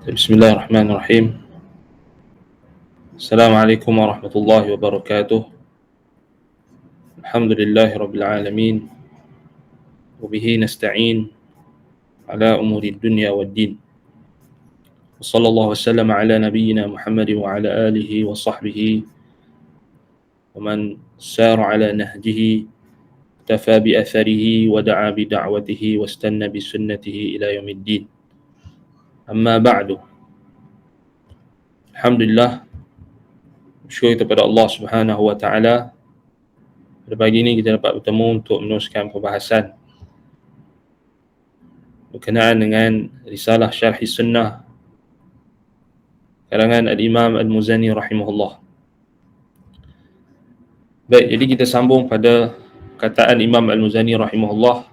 بسم الله الرحمن الرحيم. السلام عليكم ورحمة الله وبركاته. الحمد لله رب العالمين، وبه نستعين على أمور الدنيا والدين، وصلى الله وسلم على نبينا محمد وعلى آله وصحبه ومن سار على نهجه اكتفى بأثره ودعا بدعوته واستنى بسنته إلى يوم الدين. أما بعد، Alhamdulillah, bersyukur kepada Allah Subhanahu wa taala. Pada pagi ini kita dapat bertemu untuk meneruskan perbahasan berkenaan dengan risalah Syarh Sunnah karangan Al-Imam Al-Muzani rahimahullah. Baik, jadi kita sambung pada kataan Imam Al-Muzani rahimahullah.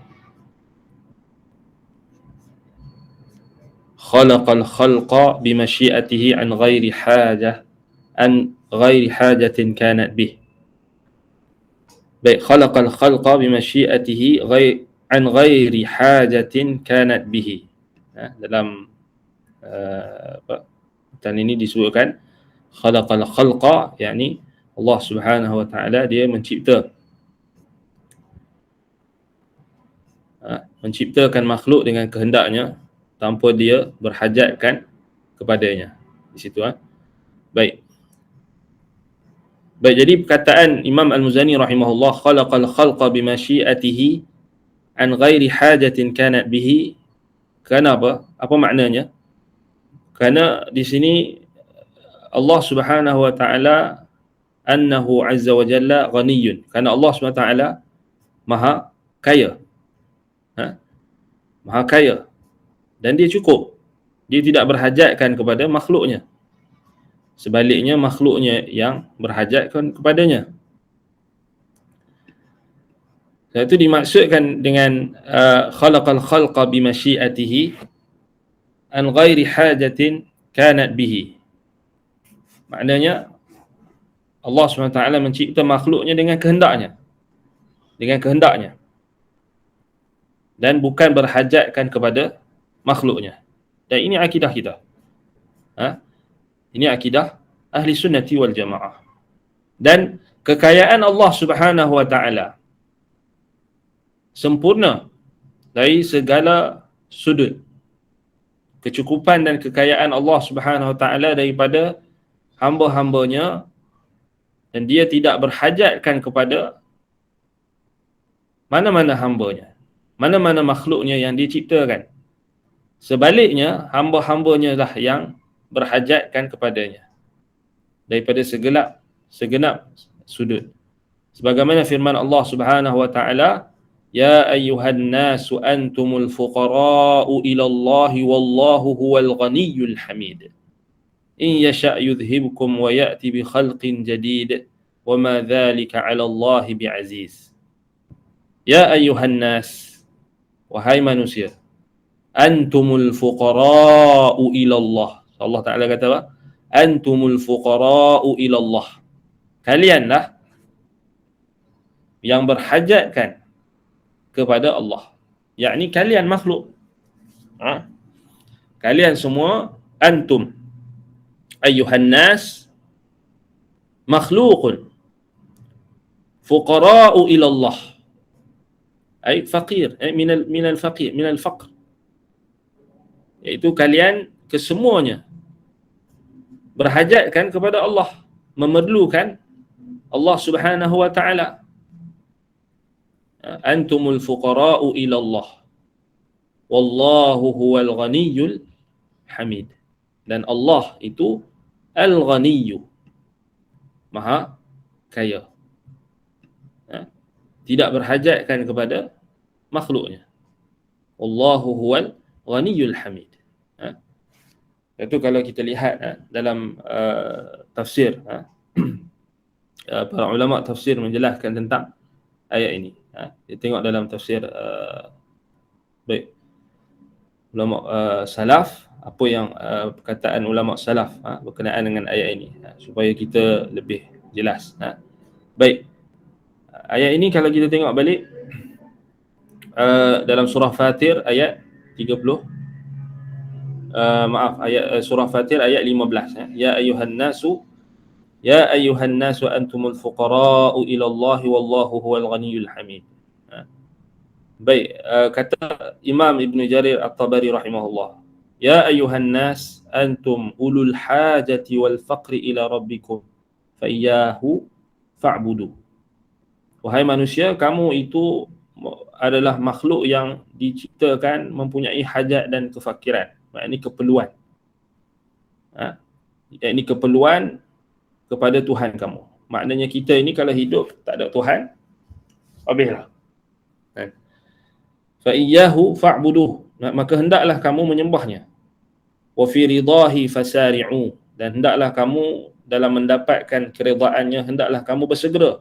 Khalaqal khalqa bimasyiatihi an ghairi hajatin kanat bih. Baik, khalaqal khalqa bimasyiatihi an ghairi hajatin kanat bihi. Dalam dan ini disebutkan khalaqal khalqa, yakni Allah Subhanahu wa taala dia menciptakan makhluk dengan kehendaknya tanpa dia berhajatkan kepadanya. Di situ Baik, jadi perkataan Imam Al-Muzani rahimahullah, khalaqal khalqa bimasyiatihi an ghairi hajatin kanat bihi. Kenapa? Apa maknanya? Kerana di sini Allah Subhanahu wa taala annahu azza wa jalla ghaniyun. Kerana Allah Subhanahu wa taala maha kaya. Maha kaya. Dan dia cukup. Dia tidak berhajatkan kepada makhluknya. Sebaliknya makhluknya yang berhajatkan kepadanya. Dan itu dimaksudkan dengan khalaqal khalqa bimasyiatihi an ghairi hajatin kanat bihi. Maknanya Allah SWT mencipta makhluknya dengan kehendaknya. Dan bukan berhajatkan kepada makhluknya. Dan ini akidah kita. Ini akidah ahli sunnati wal jamaah. Dan kekayaan Allah Subhanahu wa taala sempurna dari segala sudut. Kecukupan dan kekayaan Allah Subhanahu wa taala daripada hamba-hambanya, dan dia tidak berhajatkan kepada mana-mana hambanya, mana-mana makhluknya yang dia ciptakan. Sebaliknya, hamba-hambanya lah yang berhajatkan kepadanya daripada segenap sudut. Sebagaimana firman Allah Subhanahu wa taala, ya ayyuhan nasu antumul fuqara'u ila Allahi wallahu huwal ghaniyyul hamid. In yasha' yudhhibkum wa ya'ti bi khalqin jadid wa ma dhalika 'ala Allahi bi'aziz. Ya ayyuhan nas, wahai manusia, antumul fuqara'u ila Allah. Allah Ta'ala kata apa? Antumul fuqara'u ila Allah. Kalianlah yang berhajatkan kepada Allah. Yakni kalian makhluk. Kalian semua, antum ayyuhan nas makhluqun fuqara'u ila Allah. Ay faqir, minal faqir, minal faqr. Iaitu kalian kesemuanya berhajatkan kepada Allah, memerlukan Allah Subhanahu wa taala. Antumul fuqara'u ila Allah wallahu huwal ghaniyyul hamid. Dan Allah itu al-ghaniyyu, maha kaya, tidak berhajatkan kepada makhluknya. Wallahu huwal ghaniyyul hamid. Itu kalau kita lihat dalam tafsir, para ulama tafsir menjelaskan tentang ayat ini. Kita tengok dalam tafsir baik ulama salaf, apa yang perkataan ulama salaf berkenaan dengan ayat ini, supaya kita lebih jelas. Baik, ayat ini kalau kita tengok balik dalam surah Fatir ayat 30 surah Fatir ayat 15 ya ayuhan nasu antumul fuqara'u ila Allah wallahu huwal ghaniyyul hamid. Baik, kata Imam Ibn Jarir At-Tabari rahimahullah, ya ayuhan nas antum ulul hajati wal faqri ila rabbikum fa iyyahu fa'budu. Wahai manusia, kamu itu adalah makhluk yang diciptakan mempunyai hajat dan kefakiran, maknanya keperluan. Ini keperluan kepada Tuhan kamu. Maknanya kita ini kalau hidup tak ada Tuhan, habislah. Fa iyyahu fa'buduh, maka hendaklah kamu menyembahnya. Wa fi ridahi fasari'u, dan hendaklah kamu dalam mendapatkan keredaannya hendaklah kamu bersegera.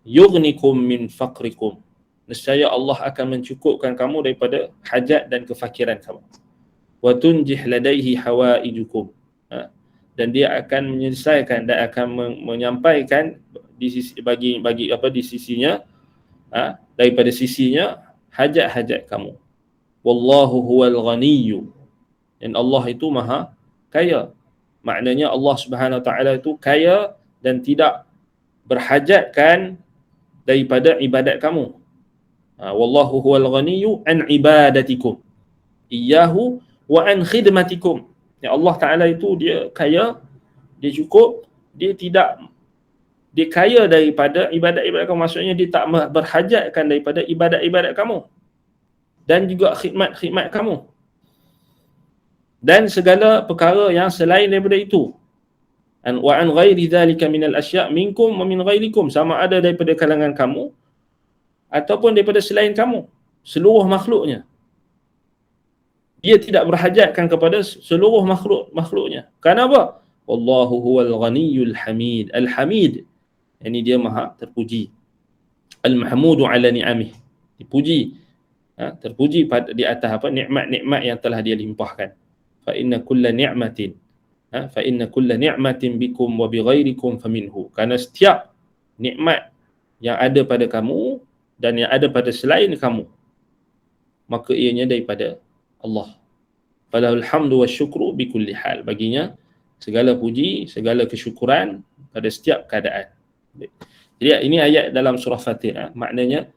Yughnikum min faqrikum, nescaya Allah akan mencukupkan kamu daripada hajat dan kefakiran kamu. Wa tunjih ladaihi hawaijukum, dan dia akan menyelesaikan dan akan menyampaikan di sisi di sisinya, daripada sisinya hajat-hajat kamu. Wallahu huwal ghaniyyu, dan Allah itu maha kaya. Maknanya Allah Subhanahu Wa Taala itu kaya dan tidak berhajatkan daripada ibadat kamu. Wallahu huwal ghaniyyu an ibadatikum iyyahu wa an khidmatikum. Ya, Allah Taala itu dia kaya, dia cukup, dia kaya daripada ibadat-ibadat kamu. Maksudnya dia tak berhajatkan daripada ibadat-ibadat kamu dan juga khidmat-khidmat kamu dan segala perkara yang selain daripada itu. Wa an ghairi dzalika minal asya' minkum wa min ghairikum, sama ada daripada kalangan kamu ataupun daripada selain kamu, seluruh makhluknya. Dia tidak berhajatkan kepada seluruh makhluknya. Kenapa? Wallahu huwal ghaniyyul hamid. Al-hamid, ini dia maha terpuji. Al-mahmudu ala ni'amih, dipuji, terpuji di atas nikmat-nikmat yang telah dia limpahkan. Fa inna kulla ni'matin bikum wa bighairikum faminhu. Karena setiap nikmat yang ada pada kamu dan yang ada pada selain kamu, maka ianya daripada Allah. Falahul hamdu wasyukru bikulli hal. Baginya segala puji, segala kesyukuran pada setiap keadaan. Jadi ini ayat dalam surah Fatir. Maknanya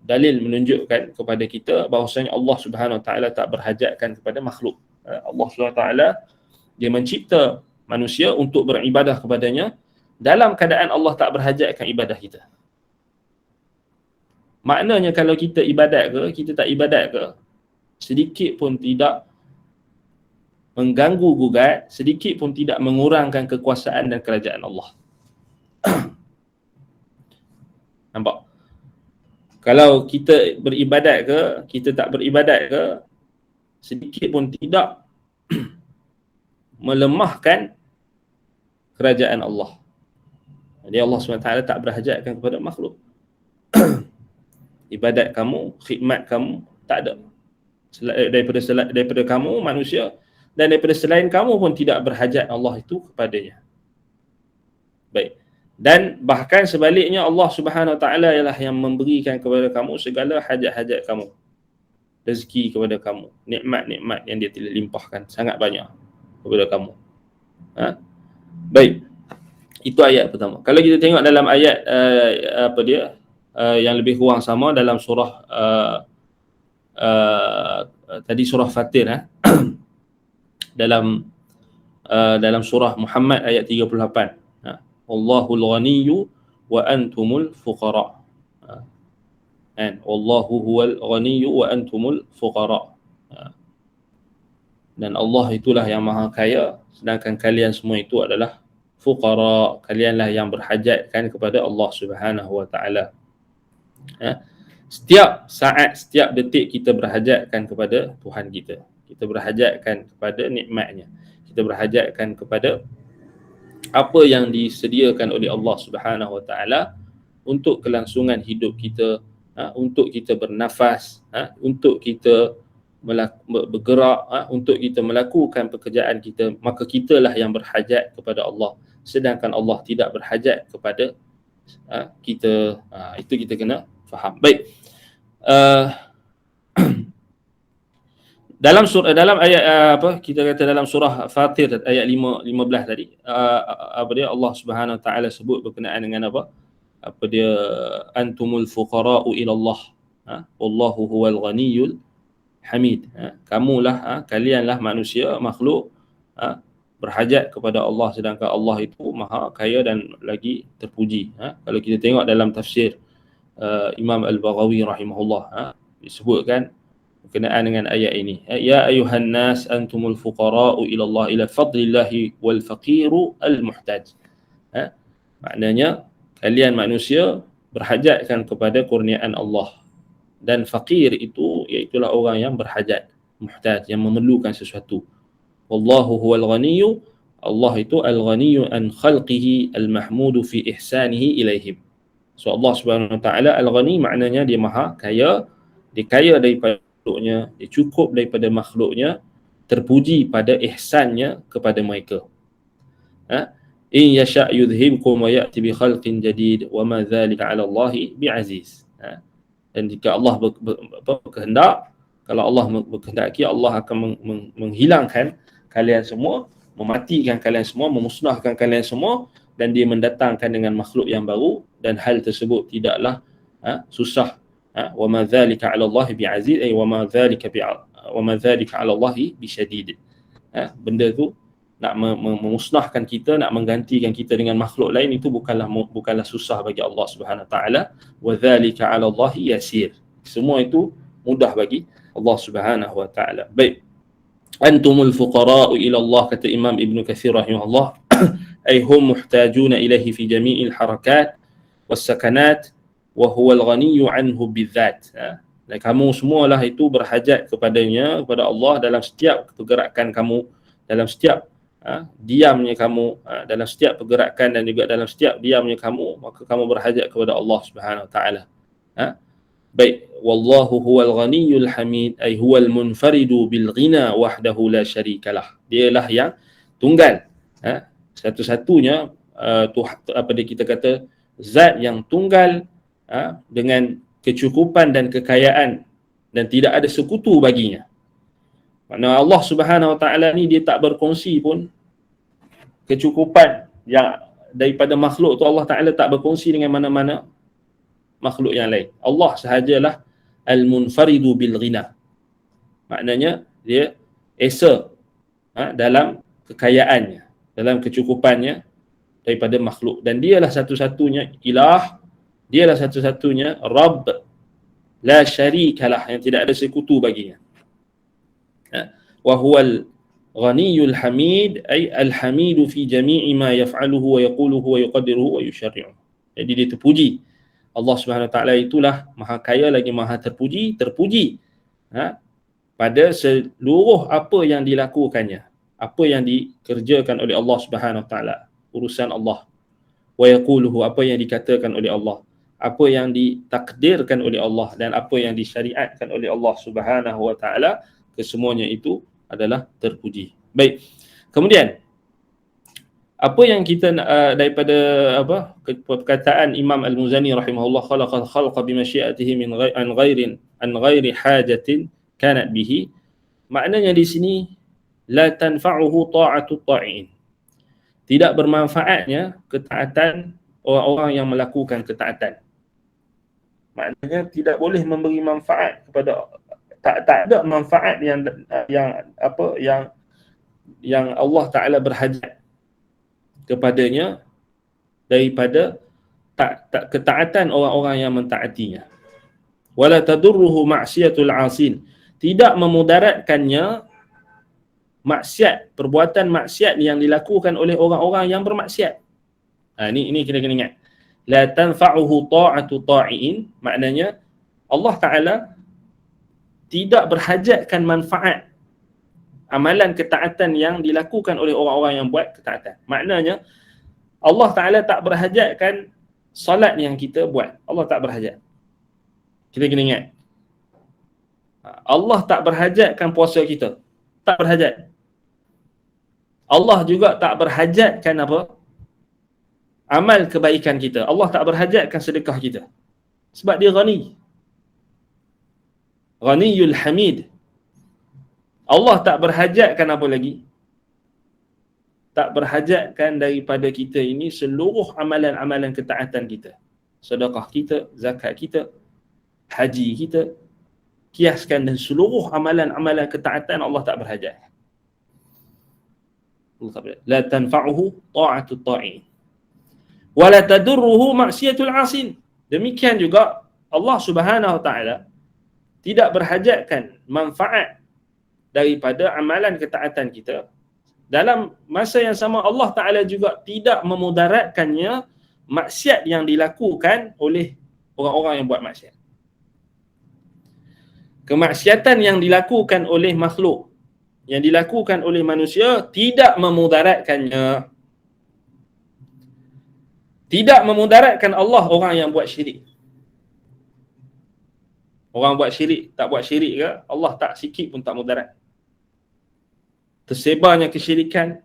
dalil menunjukkan kepada kita bahawasanya Allah Subhanahu Wa Taala tak berhajatkan kepada makhluk. Allah Subhanahu Wa Taala dia mencipta manusia untuk beribadah kepadanya dalam keadaan Allah tak berhajatkan ibadah kita. Maknanya kalau kita ibadat ke, kita tak ibadat ke, sedikit pun tidak mengganggu gugat, sedikit pun tidak mengurangkan kekuasaan dan kerajaan Allah. Nampak? Kalau kita beribadat ke, kita tak beribadat ke, sedikit pun tidak melemahkan kerajaan Allah. Jadi Allah SWT tak berhajatkan kepada makhluk. Ibadat kamu, khidmat kamu tak ada. Daripada kamu manusia dan daripada selain kamu pun tidak berhajat Allah itu kepadanya. Baik. Dan bahkan sebaliknya Allah Subhanahu Wa Taala ialah yang memberikan kepada kamu segala hajat-hajat kamu. Rezeki kepada kamu, nikmat-nikmat yang dia telah limpahkan sangat banyak kepada kamu. Baik. Itu ayat pertama. Kalau kita tengok dalam ayat yang lebih kurang sama dalam surah tadi surah Fatir, dalam surah Muhammad ayat 38. Wallahul ghaniyyu wa antumul fuqara. Wallahu huwal ghaniyyu wa antumul fuqara. Dan Allah itulah yang maha kaya, sedangkan kalian semua itu adalah fuqara. Kalianlah yang berhajatkan kepada Allah Subhanahu Wa Taala. Setiap saat, setiap detik kita berhajatkan kepada Tuhan kita. Kita berhajatkan kepada nikmatnya. Kita berhajatkan kepada apa yang disediakan oleh Allah Subhanahu Wa Taala untuk kelangsungan hidup kita, untuk kita bernafas, untuk kita bergerak, untuk kita melakukan pekerjaan kita. Maka kitalah yang berhajat kepada Allah, sedangkan Allah tidak berhajat kepada kita. Itu kita kena faham. Baik. dalam ayat kita kata dalam surah Fatir ayat 15 tadi, apa dia, Allah Subhanahu Wa Taala sebut berkenaan dengan apa dia, antumul fuqara'u ila Allah, wallahu huwal ghaniyyul hamid. Kamulah, kalianlah manusia, makhluk, berhajat kepada Allah, sedangkan Allah itu maha kaya dan lagi terpuji. Kalau kita tengok dalam tafsir Imam Al-Baghawi rahimahullah, disebutkan berkenaan dengan ayat ini, ya ayuhan nas antumul fuqara'u ila Allah ila fadlillahi wal faqiru al muhtaj. Maknanya kalian manusia berhajatkan kepada kurniaan Allah, dan fakir itu iaitulah orang yang berhajat, muhtaj, yang memerlukan sesuatu. Wallahu huwal ghaniyyu, Allah itu al-ghaniyyu an khalqihi al-mahmudu fi ihsanihi ilaihim. So Allah Subhanahu Wa Taala al-ghani, maknanya dia maha kaya, dia kaya daripada makhluknya, dia cukup daripada makhluknya, terpuji pada ihsannya kepada mereka. In yasha' yudhibkum wa ya'ti bi khalqin jadid wa ma dzalika 'ala Allahi bi'aziz. Dan jika Allah berkehendak, kalau Allah berkehendaki, Allah akan menghilangkan kalian semua, mematikan kalian semua, memusnahkan kalian semua, dan dia mendatangkan dengan makhluk yang baru, dan hal tersebut tidaklah susah. Wa ma dzalika 'ala Allahi bi'aziz, ay wa ma dzalika 'ala Allahi bisyadid. Benda tu nak memusnahkan kita, nak menggantikan kita dengan makhluk lain, itu bukanlah susah bagi Allah Subhanahu Wa Taala. Wa dzalika 'ala Allahi yasir. Semua itu mudah bagi Allah Subhanahu Wa Taala. Baik. Antumul fuqara'u ila Allah, kata Imam Ibn Katsir rahimahullah, ay hum muhtajuna ilaihi fi jami'il harakat was sakanat wa huwa al-ghaniyyu anhu bidzat. Dan kamu semualah itu berhajat kepadanya, kepada Allah, dalam setiap pergerakan kamu, dalam setiap diamnya kamu, dalam setiap pergerakan dan juga dalam setiap diamnya kamu, maka kamu berhajat kepada Allah Subhanahu Wa Taala. Baik, wallahu huwal ghaniyyul hamid, ay huwal munfaridu bil ghina wahdahu la syarikalah. Dialah yang tunggal, satu-satunya apa dia kita kata, zat yang tunggal, dengan kecukupan dan kekayaan, dan tidak ada sekutu baginya. Maknanya Allah Subhanahu Wa Taala ni dia tak berkongsi pun kecukupan yang daripada makhluk tu. Allah Taala tak berkongsi dengan mana-mana makhluk yang lain. Allah sahajalah al-munfaridu bil ghina. Maknanya dia esa dalam kekayaannya, dalam kecukupannya daripada makhluk, dan dialah satu-satunya ilah, dialah satu-satunya Rabb, la syarikalah, yang tidak ada sekutu baginya. Wa huwal ghaniyyul hamid, ay al-hamidu fi jami'i ma yaf'aluhu wa yaquluhu wa yuqaddiruhu wa yusyarri'u. Jadi dia terpuji. Allah Subhanahu Wa Taala itulah maha kaya lagi maha terpuji pada seluruh apa yang dilakukannya, apa yang dikerjakan oleh Allah Subhanahu Wa Taala, urusan Allah. Wa yaquluhu, apa yang dikatakan oleh Allah, apa yang ditakdirkan oleh Allah, dan apa yang disyariatkan oleh Allah Subhanahu Wa Taala, kesemuanya itu adalah terpuji. Baik. Kemudian apa yang kita daripada perkataan Imam Al-Muzani rahimahullah, khalaqal khalqa bi masyiatihi min ghairi hajatin kanat bihi. Maknanya di sini la tanfa'uhu ta'atu ta'in. Tidak bermanfaatnya ketaatan orang-orang yang melakukan ketaatan. Maknanya tidak boleh memberi manfaat kepada, tak ada manfaat yang Allah Taala berhajat kepadanya daripada ketaatan orang-orang yang mentaatinya. Wala tadurruhu ma'siyatul 'asin. Tidak memudaratkannya maksiat, perbuatan maksiat yang dilakukan oleh orang-orang yang bermaksiat. Ini kita kena ingat. La tanfa'uhu ta'atu ta'iin, maknanya Allah Taala tidak berhajatkan manfaat amalan ketaatan yang dilakukan oleh orang-orang yang buat ketaatan. Maknanya Allah Ta'ala tak berhajatkan solat yang kita buat. Allah tak berhajat. Kita kena ingat. Allah tak berhajatkan puasa kita. Tak berhajat. Allah juga tak berhajatkan amal kebaikan kita. Allah tak berhajatkan sedekah kita. Sebab dia ghani. Ghaniyul hamid. Allah tak berhajatkan apa lagi? Tak berhajatkan daripada kita ini seluruh amalan-amalan ketaatan kita. Sedekah kita, zakat kita, haji kita, kiaskan dan seluruh amalan-amalan ketaatan Allah tak berhajat. La tanfa'uhu ta'atul ta'in wa la tadurruhu maksiatul 'asin. Demikian juga Allah Subhanahu wa taala tidak berhajatkan manfaat daripada amalan ketaatan kita. Dalam masa yang sama Allah Taala juga tidak memudaratkannya maksiat yang dilakukan oleh orang-orang yang buat maksiat. Kemaksiatan yang dilakukan oleh makhluk, yang dilakukan oleh manusia tidak memudaratkannya. Tidak memudaratkan Allah orang yang buat syirik. Orang buat syirik, tak buat syirik ke, Allah tak sikit pun tak mudarat. Tersebarnya kesyirikan,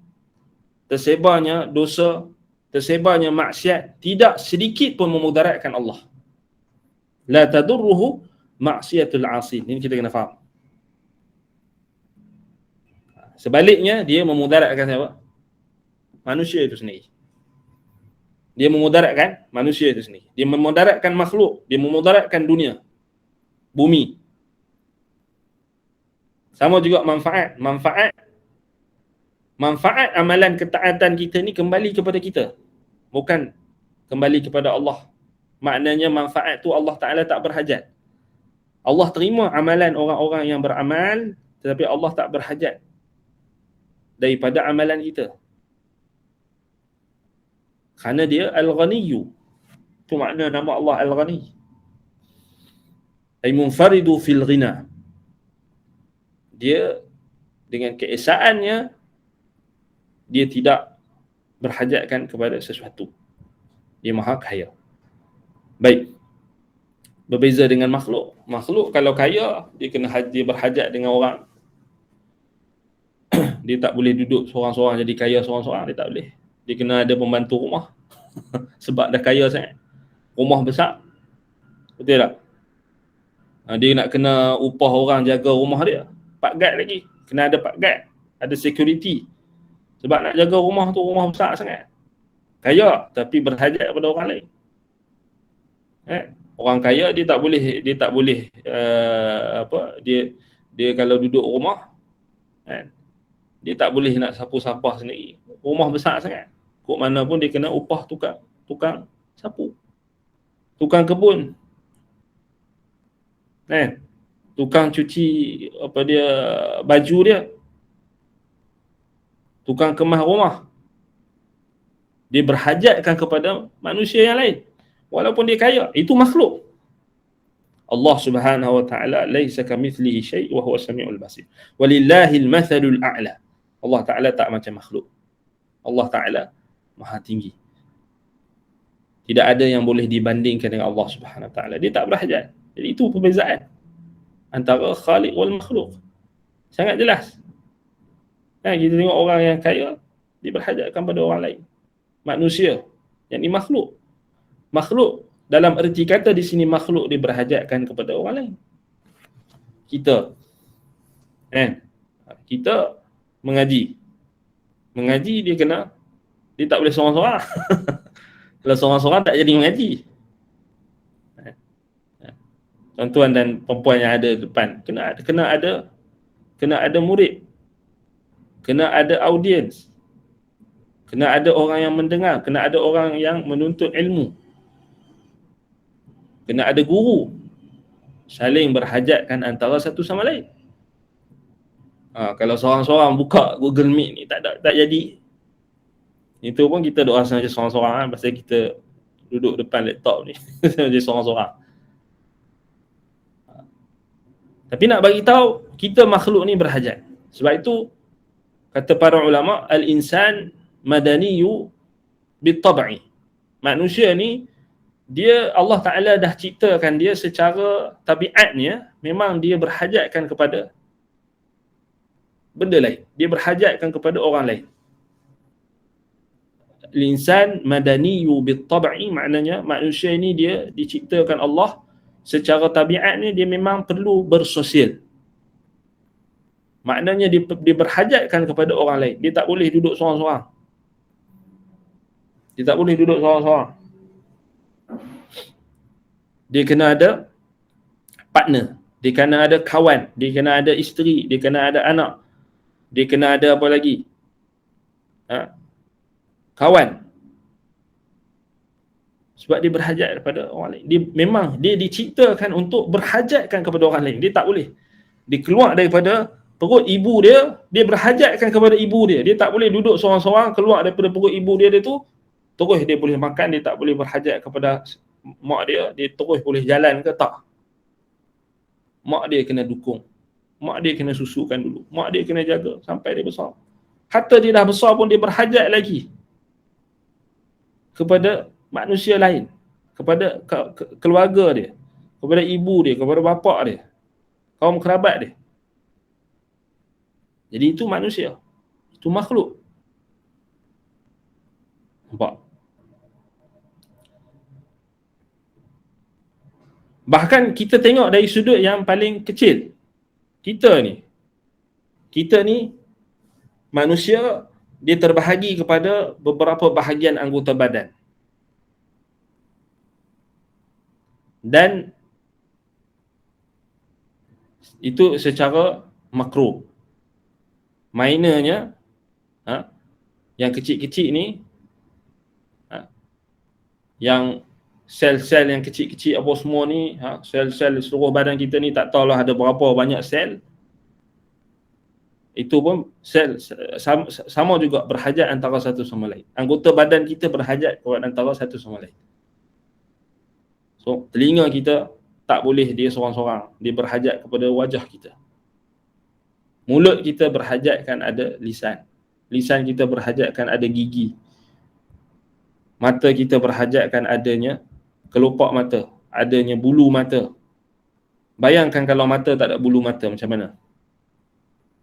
tersebarnya dosa, tersebarnya maksiat, tidak sedikit pun memudaratkan Allah. La tadurruhu maksiatul 'asin. Ini kita kena faham. Sebaliknya, dia memudaratkan siapa? Manusia itu sendiri. Dia memudaratkan manusia itu sendiri. Dia memudaratkan makhluk, dia memudaratkan dunia, bumi. Sama juga manfaat amalan ketaatan kita ni kembali kepada kita, bukan kembali kepada Allah. Maknanya manfaat tu Allah Ta'ala tak berhajat. Allah terima amalan orang-orang yang beramal, tetapi Allah tak berhajat daripada amalan kita. Kerana dia Al-Ghaniyyu. Itu makna nama Allah Al-Ghani. Ay munfaridu fil ghina. Dia dengan keesaannya, dia tidak berhajatkan kepada sesuatu. Dia maha kaya. Baik. Berbeza dengan makhluk. Makhluk kalau kaya, dia kena dia berhajat dengan orang. Dia tak boleh duduk seorang-seorang jadi kaya seorang-seorang, dia tak boleh. Dia kena ada pembantu rumah. Sebab dah kaya sangat. Rumah besar. Betul tak? Dia nak kena upah orang jaga rumah dia. Pak guard lagi. Kena ada pak guard. Ada security. Sebab nak jaga rumah tu, rumah besar sangat. Kaya tapi berhajat kepada orang lain. Orang kaya dia tak boleh dia kalau duduk rumah, dia tak boleh nak sapu-sapah sendiri. Rumah besar sangat. Kok mana pun dia kena upah tukang sapu. Tukang kebun. Tukang cuci baju dia. Tukang kemas rumah. Dia berhajatkan kepada manusia yang lain. Walaupun dia kaya. Itu makhluk. Allah Subhanahu wa ta'ala laisa kamithlihi syai' wa huwa samiul basir. Walillahil mathalul a'la. Allah Ta'ala tak macam makhluk. Allah Ta'ala maha tinggi. Tidak ada yang boleh dibandingkan dengan Allah Subhanahu wa ta'ala. Dia tak berhajat. Jadi itu perbezaan antara khaliq wal makhluk. Sangat jelas. Kita tengok orang yang kaya, dia berhajatkan pada orang lain. Manusia, yang ini makhluk. Makhluk, dalam erti kata di sini makhluk dia berhajatkan kepada orang lain. Kita mengaji. Mengaji dia tak boleh seorang-seorang. Kalau seorang-seorang tak jadi mengaji. Tuan-tuan dan perempuan yang ada depan, kena ada murid. Kena ada audiens. Kena ada orang yang mendengar. Kena ada orang yang menuntut ilmu. Kena ada guru. Saling berhajatkan antara satu sama lain. Kalau seorang-seorang buka Google Meet ni tak jadi. Itu pun kita doa saja seorang-seorang pasal kita duduk depan laptop ni. Saja seorang-seorang. Tapi nak bagi tahu kita makhluk ni berhajat. Sebab itu kata para ulama, al-insan madaniyu bitab'i. Manusia ni, dia Allah Ta'ala dah ciptakan dia secara tabiatnya, memang dia berhajatkan kepada benda lain. Dia berhajatkan kepada orang lain. Al-insan madaniyu bitab'i, maknanya manusia ni dia diciptakan Allah secara tabiatnya, dia memang perlu bersosial. Maknanya dia berhajatkan kepada orang lain. Dia tak boleh duduk seorang-seorang. Dia tak boleh duduk seorang-seorang. Dia kena ada partner. Dia kena ada kawan. Dia kena ada isteri. Dia kena ada anak. Dia kena ada apa lagi? Kawan. Sebab dia berhajat kepada orang lain. Dia diciptakan untuk berhajatkan kepada orang lain. Dia tak boleh. Dia keluar daripada perut ibu dia, dia berhajatkan kepada ibu dia. Dia tak boleh duduk seorang-seorang, keluar daripada perut ibu dia tu, terus dia boleh makan, dia tak boleh berhajat kepada mak dia, dia terus boleh jalan ke tak. Mak dia kena dukung. Mak dia kena susukan dulu. Mak dia kena jaga sampai dia besar. Hatta dia dah besar pun dia berhajat lagi kepada manusia lain, kepada keluarga dia, kepada ibu dia, kepada bapa dia, kaum kerabat dia. Jadi itu manusia. Itu makhluk. Nampak? Bahkan kita tengok dari sudut yang paling kecil. Kita ni manusia, dia terbahagi kepada beberapa bahagian anggota badan. Dan itu secara makro. Minornya, yang kecil-kecil ni, yang sel-sel yang kecil-kecil apa semua ni, sel-sel seluruh badan kita ni tak tahulah ada berapa banyak sel. Itu pun sel sama juga berhajat antara satu sama lain. Anggota badan kita berhajat kepada antara satu sama lain. So, telinga kita tak boleh dia seorang-seorang. Dia berhajat kepada wajah kita. Mulut kita berhajatkan ada lisan. Lisan kita berhajatkan ada gigi. Mata kita berhajatkan adanya kelopak mata, adanya bulu mata. Bayangkan kalau mata tak ada bulu mata macam mana?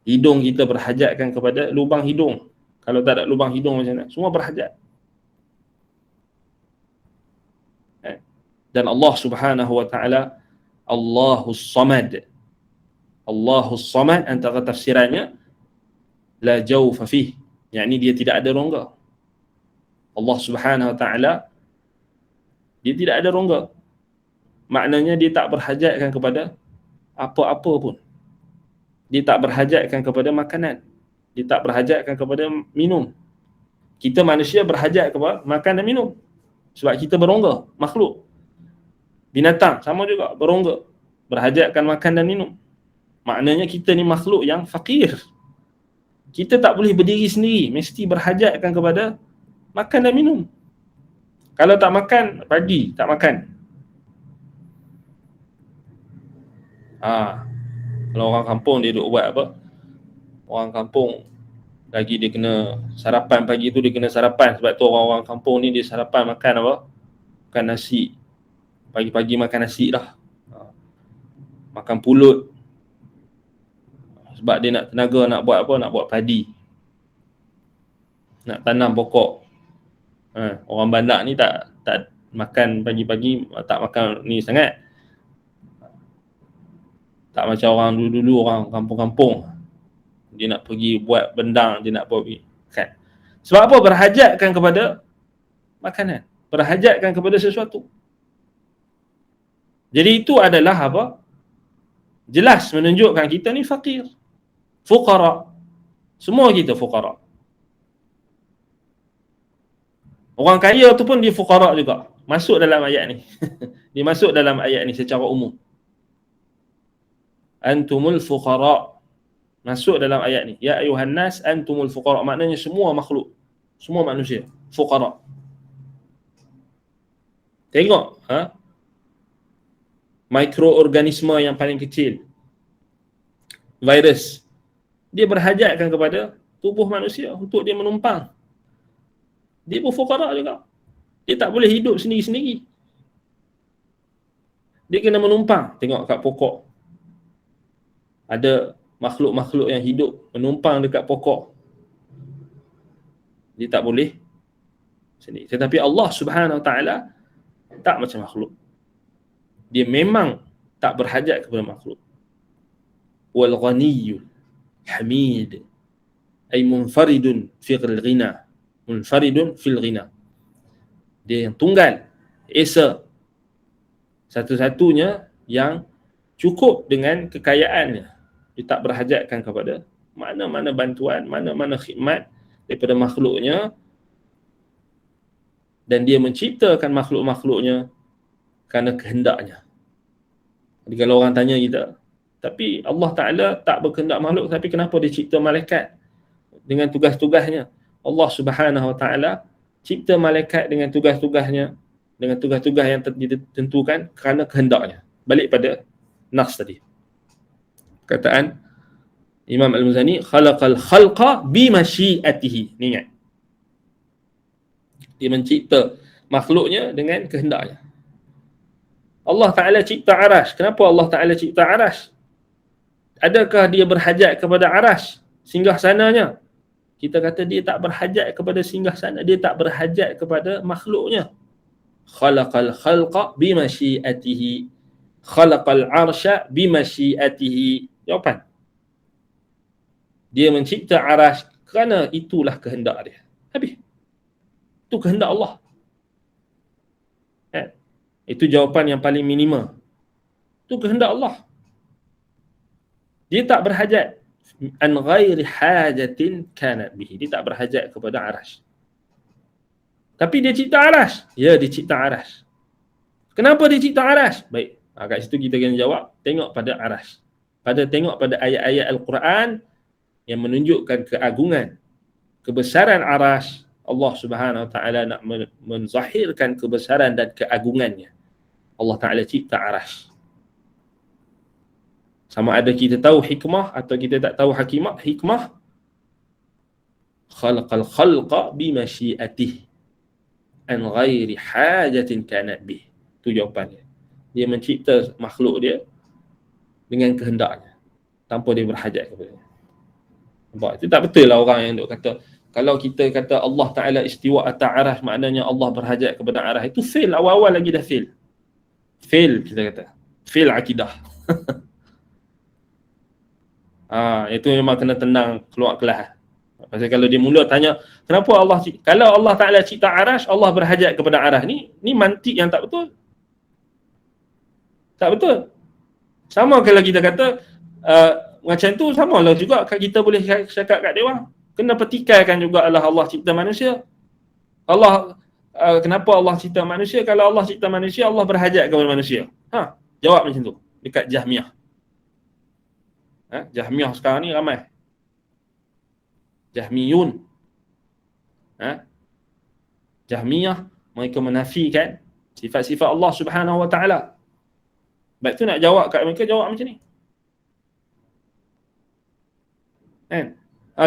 Hidung kita berhajatkan kepada lubang hidung. Kalau tak ada lubang hidung macam mana? Semua berhajat. Dan Allah Subhanahu wa taala Allahus Samad. Allahus Samad antara tafsirannya la jawfa fih, yakni dia tidak ada rongga. Allah Subhanahu wa taala dia tidak ada rongga. Maknanya dia tak berhajatkan kepada apa-apa pun. Dia tak berhajatkan kepada makanan. Dia tak berhajatkan kepada minum. Kita manusia berhajat kepada makan dan minum. Sebab kita berongga, makhluk. Binatang sama juga berongga, berhajatkan makan dan minum. Maknanya kita ni makhluk yang fakir. Kita tak boleh berdiri sendiri, mesti berhajatkan kepada makan dan minum. Kalau tak makan, pagi tak makan. Kalau orang kampung dia duk buat apa? Orang kampung lagi dia kena sarapan pagi tu, dia kena sarapan. Sebab tu orang-orang kampung ni dia sarapan makan apa? Makan nasi. Pagi-pagi makan nasi dah. Makan pulut. Sebab dia nak tenaga nak buat apa? Nak buat padi. Nak tanam pokok. Orang bandar ni tak makan pagi-pagi, tak makan ni sangat. Tak macam orang dulu-dulu, orang kampung-kampung. Dia nak pergi buat bendang, dia nak pergi kan. Sebab apa? Berhajatkan kepada makanan. Berhajatkan kepada sesuatu. Jadi itu adalah apa? Jelas menunjukkan kita ni fakir. Fuqara. Semua kita fuqara. Orang kaya tu pun dia fuqara juga. Masuk dalam ayat ni. Dia masuk dalam ayat ni secara umum. Antumul fuqara. Masuk dalam ayat ni. Ya ayuhan nas antumul fuqara. Maknanya semua makhluk. Semua manusia. Fuqara. Tengok. Mikroorganisme yang paling kecil. Virus. Dia berhajatkan kepada tubuh manusia untuk dia menumpang. Dia pun fuqara juga. Dia tak boleh hidup sendiri-sendiri. Dia kena menumpang. Tengok kat pokok. Ada makhluk-makhluk yang hidup menumpang dekat pokok. Dia tak boleh sendiri. Tetapi Allah Subhanahu Wa Taala tak macam makhluk. Dia memang tak berhajat kepada makhluk. Wal ghaniyyu. Hamid ay munfaridun fil ghina. Munfaridun fil ghina. Dia yang tunggal, esa, satu-satunya yang cukup dengan kekayaannya. Dia tak berhajatkan kepada mana-mana bantuan, mana-mana khidmat daripada makhluknya, dan dia menciptakan makhluk-makhluknya kerana kehendaknya. Jadi kalau orang tanya kita, tapi Allah Ta'ala tak berkehendak makhluk, tapi kenapa dia cipta malaikat dengan tugas-tugasnya? Allah Subhanahu Wa Ta'ala cipta malaikat dengan tugas-tugasnya, dengan tugas-tugas yang ditentukan kerana kehendaknya. Balik pada nas tadi. Kataan Imam Al-Muzani, khalaqal khalqa bi masyiatihi. Ni ingat. Dia mencipta makhluknya dengan kehendaknya. Allah Ta'ala cipta arash. Kenapa Allah Ta'ala cipta arash? Adakah dia berhajat kepada arash, singgah sananya? Kita kata dia tak berhajat kepada singgah sana, dia tak berhajat kepada makhluknya. Khalaqal khalqa bi masyiatihi. Khalaqal arsha bi masyiatihi. Jawapan. Dia mencipta arash kerana itulah kehendak dia. Habis. Itu kehendak Allah. Itu jawapan yang paling minima. Itu kehendak Allah. Dia tak berhajat an ghairi hajatin kanat bihi. Dia tak berhajat kepada arash. Tapi dia cipta arash. Ya, dia cipta arash. Kenapa dia cipta arash? Baik. Kat situ kita kena jawab. Tengok pada arash. Tengok pada ayat-ayat Al-Quran yang menunjukkan keagungan, kebesaran arash. Allah Subhanahu Wa Ta'ala nak menzahirkan kebesaran dan keagungannya. Allah Ta'ala cipta arash. Sama ada kita tahu hikmah atau kita tak tahu hikmah. Khalaqal khalqa bi masyiatihi an ghairi hajatin kanat bih. Itu jawapannya. Dia mencipta makhluk dia dengan kehendaknya, tanpa dia berhajat kepadanya. Nampak? Itu tak betul lah orang yang duk kata, kalau kita kata Allah Ta'ala istiwa atas arash, maknanya Allah berhajat kepada arash. Itu fail, awal-awal lagi dah fail. Fail kita kata. Fail akidah. Itu memang kena tenang keluar kelas. Pasal kalau dia mula tanya, kenapa kalau Allah Ta'ala cipta arash, Allah berhajat kepada arash. Ni mantik yang tak betul. Tak betul. Sama kalau kita kata, macam tu sama lah juga kita boleh cakap kat dia. Kena petikaikan juga Allah cipta manusia. Kenapa Allah cipta manusia? Kalau Allah cipta manusia, Allah berhajat kepada manusia. Jawab macam tu dekat Jahmiyah. Jahmiyah sekarang ni ramai. Jahmiyun. Jahmiyah, mereka menafikan sifat-sifat Allah Subhanahu Wa Ta'ala. Baik tu nak jawab kat mereka, jawab macam ni.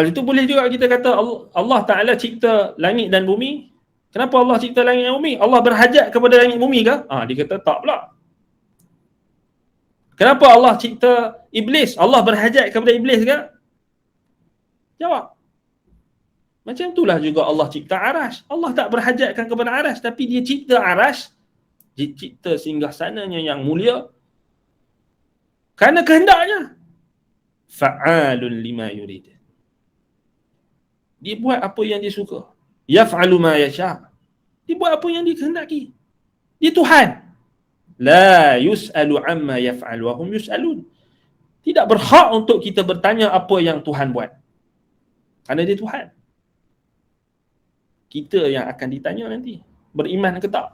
Itu boleh juga kita kata Allah Ta'ala cipta langit dan bumi. Kenapa Allah cipta langit dan bumi? Allah berhajat kepada langit bumi ke? Dia kata tak pula. Kenapa Allah cipta iblis? Allah berhajat kepada iblis ke? Jawab. Macam itulah juga Allah cipta arash. Allah tak berhajatkan kepada arash, tapi dia cipta arash. Dia cipta singgah sananya yang mulia kerana kehendaknya. Fa'alun lima yurid. Dia buat apa yang dia suka. Yaf'alu ma yasha'. Dia buat apa yang dia kehendaki. Dia Tuhan. La yus'alu amma yaf'al wa hum yus'alun. Tidak berhak untuk kita bertanya apa yang Tuhan buat. Kerana dia Tuhan. Kita yang akan ditanya nanti. Beriman ke tak?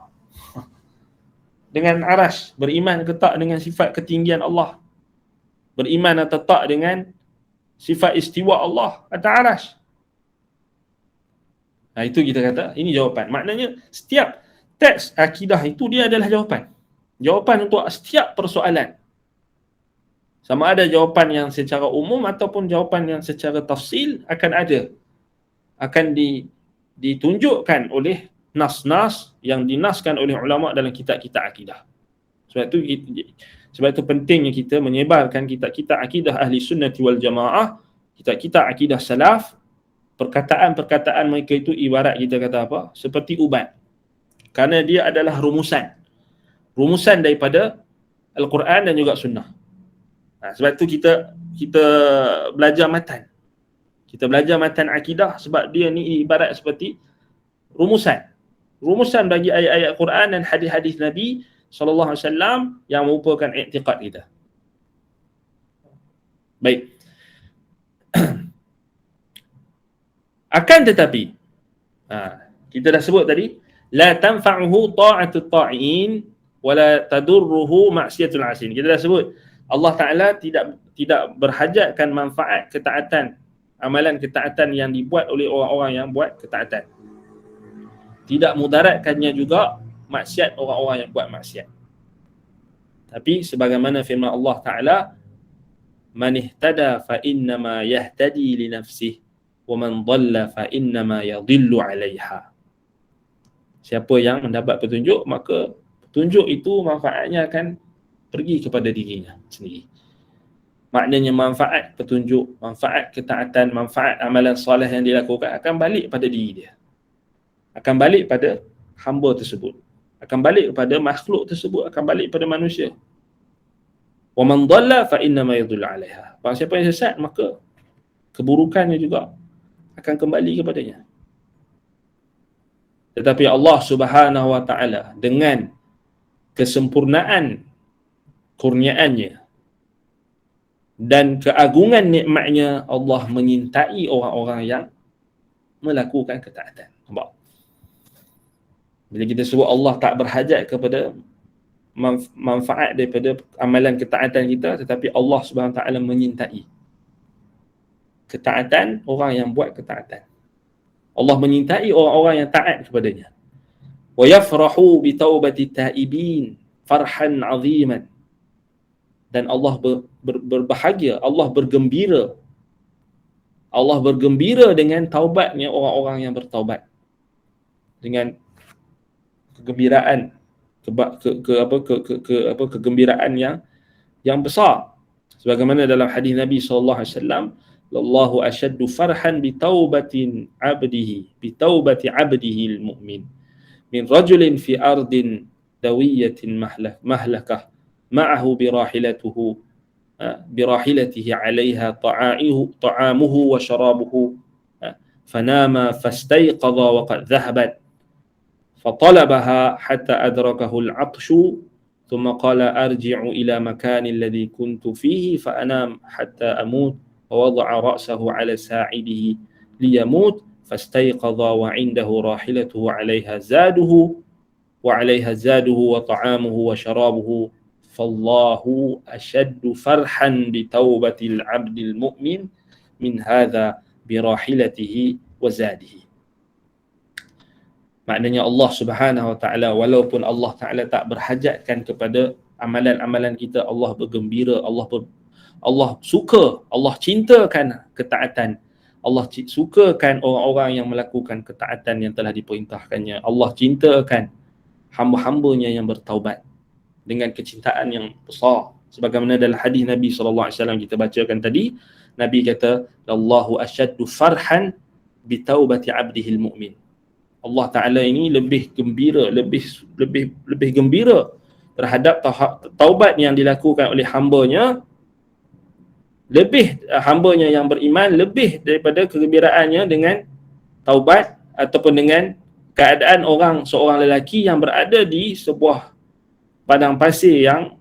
Dengan arash. Beriman ke tak dengan sifat ketinggian Allah? Beriman atau tak dengan sifat istiwa Allah atas arash? Itu kita kata, ini jawapan. Maknanya setiap teks akidah itu dia adalah jawapan. Jawapan untuk setiap persoalan. Sama ada jawapan yang secara umum ataupun jawapan yang secara tafsil akan ada. Akan ditunjukkan oleh nas-nas yang dinaskan oleh ulama dalam kitab-kitab akidah. Sebab itu pentingnya kita menyebarkan kitab-kitab akidah ahli sunnati wal jamaah, kitab-kitab akidah salaf. Perkataan-perkataan mereka itu ibarat kita kata apa? Seperti ubat. Kerana dia adalah rumusan daripada Al-Quran dan juga sunnah. Sebab tu kita belajar matan. Kita belajar matan akidah sebab dia ni ibarat seperti rumusan bagi ayat-ayat Quran dan hadis-hadis Nabi SAW yang merupakan i'tiqad kita. Baik. Akan tetapi kita dah sebut tadi, la tanfa'uhu ta'atut ta'in wa la tadurruhu ma'siyatul 'asin. Kita dah sebut Allah Taala tidak berhajatkan manfaat ketaatan, amalan ketaatan yang dibuat oleh orang-orang yang buat ketaatan. Tidak mudaratkannya juga maksiat orang-orang yang buat maksiat. Tapi sebagaimana firman Allah Taala, man ihtada fa innama yahtadi li nafsihi wa man dhalla fa innama yadhillu 'alaiha. Siapa yang mendapat petunjuk, maka petunjuk itu manfaatnya akan pergi kepada dirinya sendiri. Maknanya manfaat petunjuk, manfaat ketaatan, manfaat amalan soleh yang dilakukan akan balik pada diri dia. Akan balik pada hamba tersebut. Akan balik kepada makhluk tersebut, akan balik pada manusia. Wa man dhalla fa innama yadhillu 'alaiha. Barang siapa yang sesat, maka keburukannya juga akan kembali kepadanya. Tetapi Allah Subhanahu wa taala dengan kesempurnaan kurniaannya dan keagungan nikmatnya, Allah menyintai orang-orang yang melakukan ketaatan. Nampak? Bila kita sebut Allah tak berhajat kepada manfaat daripada amalan ketaatan kita, tetapi Allah Subhanahu wa taala menyintai ketaatan orang yang buat ketaatan. Allah menyintai orang-orang yang taat kepadanya. Wa yafrahu bi taubati taibin farhan 'aziman. Dan Allah berbahagia, Allah bergembira. Allah bergembira dengan taubatnya orang-orang yang bertaubat. Dengan kegembiraan kegembiraan yang besar. Sebagaimana dalam hadis Nabi sallallahu alaihi wasallam, "Allahu ashaddu farhan bi taubati 'abdihi al-mu'min min rajulin fi ardin dawiyatin mahlakah ma'ahu birahilatihi 'alayha ta'amuhu wa sharabuhu fanama fastayqadha wa qad dhahabat fatalabha hatta adrakahu al-'atshu thumma qala arji'u ila makani alladhi kuntu fihi fa anam hatta amut wa wada'a ra'sahu 'ala sa'idihi liyamut fastayqadha wa 'indahu rahilatuhu 'alayha zaduhu wa ta'amuhu wa sharabuhu fallahu ashaddu farhan bi taubatil 'abdil mu'min min hadha bi rahilatihi wa zadihi." Maknanya Allah Subhanahu wa taala, walaupun Allah Taala tak berhajatkan kepada amalan-amalan kita, Allah bergembira, Allah suka, Allah cintakan ketaatan. Allah sukakan orang-orang yang melakukan ketaatan yang telah diperintahkannya. Allah cintakan hamba-hambanya yang bertaubat dengan kecintaan yang besar. Sebagaimana dalam hadis Nabi sallallahu alaihi wasallam kita bacakan tadi, Nabi kata, "Allahu asyaddu farhan bi taubati 'abdihil mu'min." Allah Taala ini lebih gembira, lebih gembira terhadap taubat yang dilakukan oleh hambanya, hambanya yang beriman, lebih daripada kegembiraannya dengan taubat ataupun dengan keadaan seorang lelaki yang berada di sebuah padang pasir yang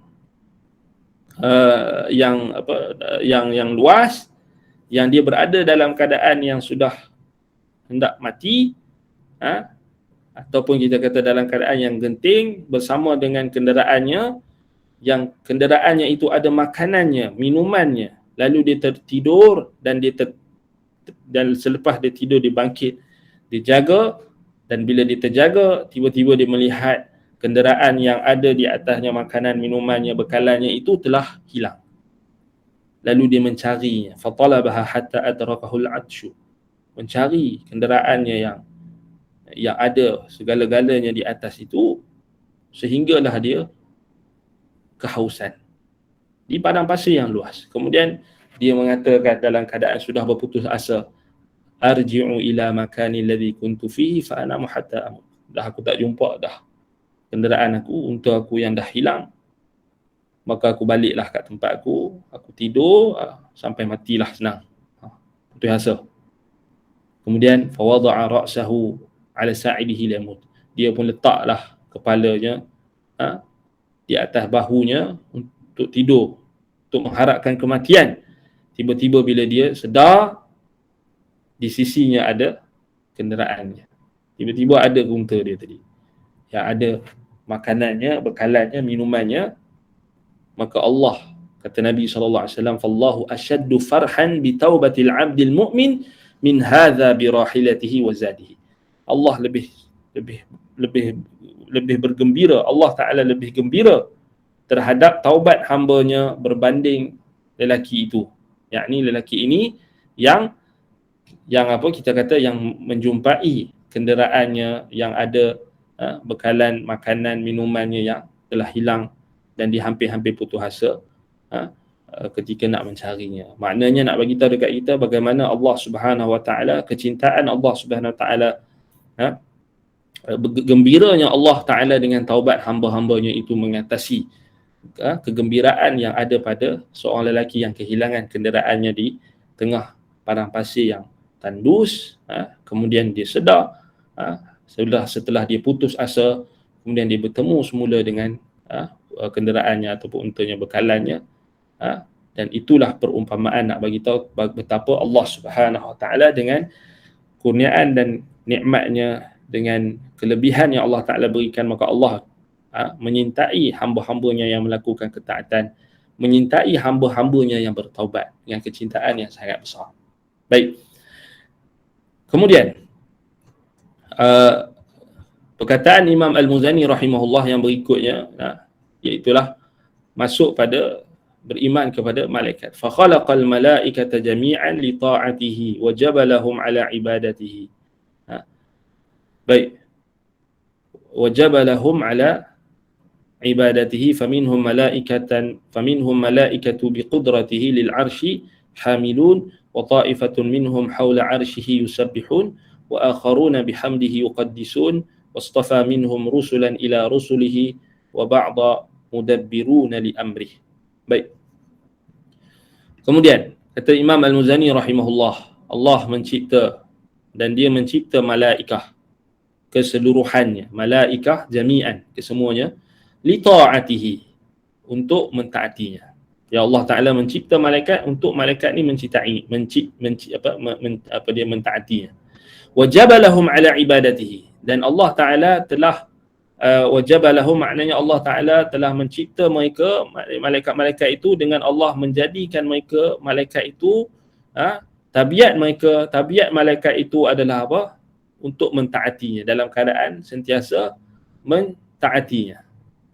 luas, yang dia berada dalam keadaan yang sudah hendak mati, ataupun kita kata dalam keadaan yang genting bersama dengan kenderaannya, yang kenderaannya itu ada makanannya, minumannya, lalu dia tertidur dan dan selepas dia tidur dia bangkit, dia jaga, dan bila dia terjaga, tiba-tiba dia melihat kenderaan yang ada di atasnya, makanan, minumannya, bekalannya itu telah hilang. Lalu dia mencarinya, fatalabaha hatta adrakahu al-'atshu, mencari kenderaannya yang ada segala-galanya di atas itu, sehinggalah dia kehausan di padang pasir yang luas. Kemudian dia mengatakan dalam keadaan sudah berputus asa, arji'u ila makani alladhi kuntu fihi fa ana hatta amut. Dah aku tak jumpa dah kenderaan aku, unta aku yang dah hilang. maka aku baliklah kat tempat aku tidur sampai matilah, senang. Putus asa. Kemudian fawada'a ra'sahu 'ala sa'idihi liyamut. Dia pun letaklah kepalanya di atas bahunya untuk tidur, untuk mengharapkan kematian. Tiba-tiba bila dia sedar, di sisinya ada kenderaannya. Tiba-tiba ada unta dia tadi, yang ada makanannya, bekalannya, minumannya. Maka Allah, kata Nabi SAW, "Fallahu ashaddu farhan bi taubatil 'abdil mu'min min hadza bi rahilatihi wa zadihi." Allah lebih bergembira, Allah Ta'ala lebih gembira terhadap taubat hambanya berbanding lelaki itu. Yakni lelaki ini yang apa kita kata, yang menjumpai kenderaannya yang ada bekalan makanan minumannya yang telah hilang dan dia hampir-hampir putus asa ketika nak mencarinya. Maknanya nak bagi tahu dekat kita bagaimana Allah Subhanahu Wa Taala, kecintaan Allah Subhanahu Wa Taala, gembiranya Allah Ta'ala dengan taubat hamba-hambanya itu mengatasi kegembiraan yang ada pada seorang lelaki yang kehilangan kenderaannya di tengah padang pasir yang tandus. Kemudian dia sedar, setelah dia putus asa, kemudian dia bertemu semula dengan kenderaannya ataupun untanya, bekalannya. Dan itulah perumpamaan nak bagi tahu betapa Allah Subhanahu Wa Ta'ala dengan kurniaan dan nikmatnya, dengan kelebihan yang Allah Ta'ala berikan, maka Allah menyintai hamba-hambanya yang melakukan ketaatan, menyintai hamba-hambanya yang bertaubat dengan kecintaan yang sangat besar. Baik. Kemudian perkataan Imam Al-Muzani rahimahullah yang berikutnya, iaitulah masuk pada beriman kepada malaikat. Fa khalaqal malaikata jami'an li ta'atihi wa jabalahum ala ibadatihi. Baik. Wa jabalahum ala ibadatihi faminhum malaikatu biqudratihi lil arshi hamilun wa ta'ifatun minhum hawla arshihi yusabbihun wa akharuna bihamdihi yuqaddisun wastafa minhum rusulan ila rusulihi wa ba'da mudabbiruna li amrih. Baik. Kemudian kata Imam Al-Muzani rahimahullah, Allah mencipta dan dia mencipta malaikah keseluruhannya, malaikah jami'an, kesemuanya, li ta'atihi, untuk mentaatinya. Ya Allah Ta'ala mencipta malaikat untuk malaikat ni mentaatinya. Wa jabalahum ala ibadatihi, dan Allah Ta'ala telah wajabalahum, maknanya Allah Ta'ala telah mencipta mereka, malaikat-malaikat itu, dengan Allah menjadikan mereka, malaikat itu, tabiat malaikat itu adalah apa? Untuk mentaatinya, dalam keadaan sentiasa mentaatinya.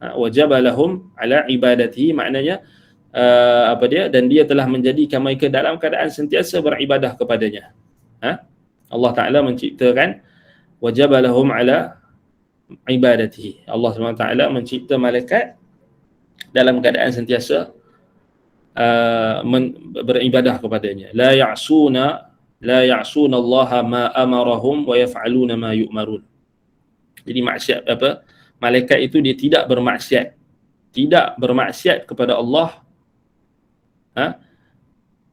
Wajabalahum ala ibadatihi, maknanya dan dia telah menjadikan mereka dalam keadaan sentiasa beribadah kepadanya. Allah Ta'ala menciptakan wajabalahum ala ibadatihi. Allah SWT mencipta malaikat dalam keadaan sentiasa beribadah kepadanya. La ya'suna Allah ma amarahum wa yaf'aluna ma yu'marun. Jadi maksiat malaikat itu dia tidak bermaksiat kepada Allah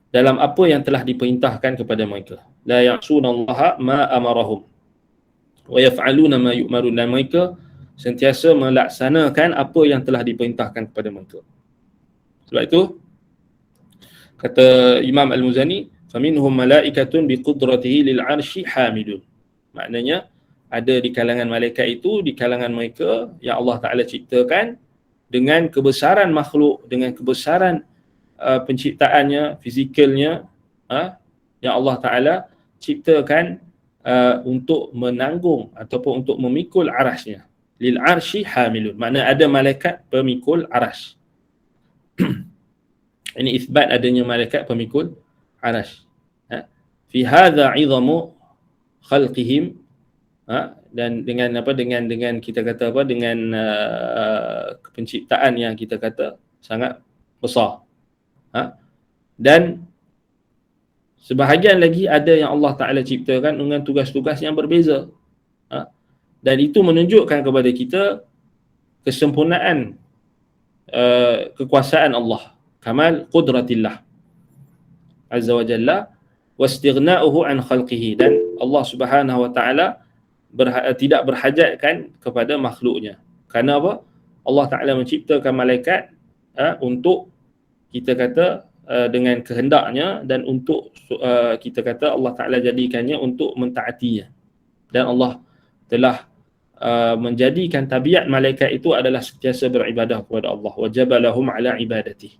dalam apa yang telah diperintahkan kepada mereka. La ya'suna Allah ma amarahum wa yaf'aluna ma yu'marun, dan mereka sentiasa melaksanakan apa yang telah diperintahkan kepada mereka. Sebab itu kata Imam Al-Muzani, faminhum malaikatun biqudratihi lil arshi hamilun. Maknanya ada di kalangan malaikat itu, di kalangan mereka yang Allah Ta'ala ciptakan dengan kebesaran makhluk, dengan kebesaran penciptaannya, fizikalnya, yang Allah Ta'ala ciptakan untuk menanggung ataupun untuk memikul arasnya. Lil arshi hamilun, makna ada malaikat pemikul aras. Ini isbat adanya malaikat pemikul aras. Fi hadza 'idhamu khalqihim, dan dengan kita kata dengan penciptaan yang kita kata sangat besar. Dan sebahagian lagi ada yang Allah Ta'ala ciptakan dengan tugas-tugas yang berbeza. Dan itu menunjukkan kepada kita kesempurnaan kekuasaan Allah, kamal qudratillah azza wa jalla, wastighna'uhu an khalqihi, dan Allah Subhanahu wa taala tidak berhajatkan kepada makhluknya. Kerana apa? Allah Taala menciptakan malaikat untuk, kita kata, dengan kehendaknya, dan untuk kita kata Allah Taala jadikannya untuk mentaatinya. Dan Allah telah menjadikan tabiat malaikat itu adalah sentiasa beribadah kepada Allah. Wajabalahum ala ibadati.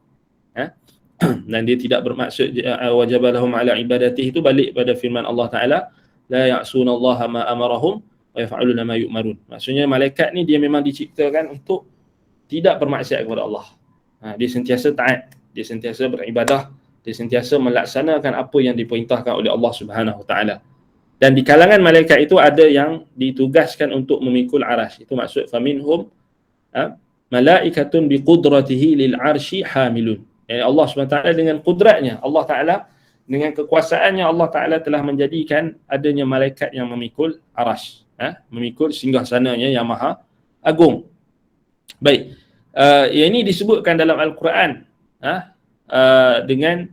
Dan dia tidak bermaksud wajabalahum ala ibadati itu balik pada firman Allah Taala, la ya'sunallaha ma amarahum wa yaf'aluna ma yu'marun. Maksudnya malaikat ni dia memang diciptakan untuk tidak bermaksiat kepada Allah. Dia sentiasa taat, dia sentiasa beribadah, dia sentiasa melaksanakan apa yang diperintahkan oleh Allah Subhanahu Wa Taala. Dan di kalangan malaikat itu ada yang ditugaskan untuk memikul arasy. Itu maksud faminhum malaikatun biqudratihi lil arsy hamilun. Yani Allah SWT dengan kudratnya, Allah Ta'ala dengan kekuasaannya, Allah Ta'ala telah menjadikan adanya malaikat yang memikul arasy, memikul singgahsananya yang maha agung. Baik, yang ini disebutkan dalam Al-Quran dengan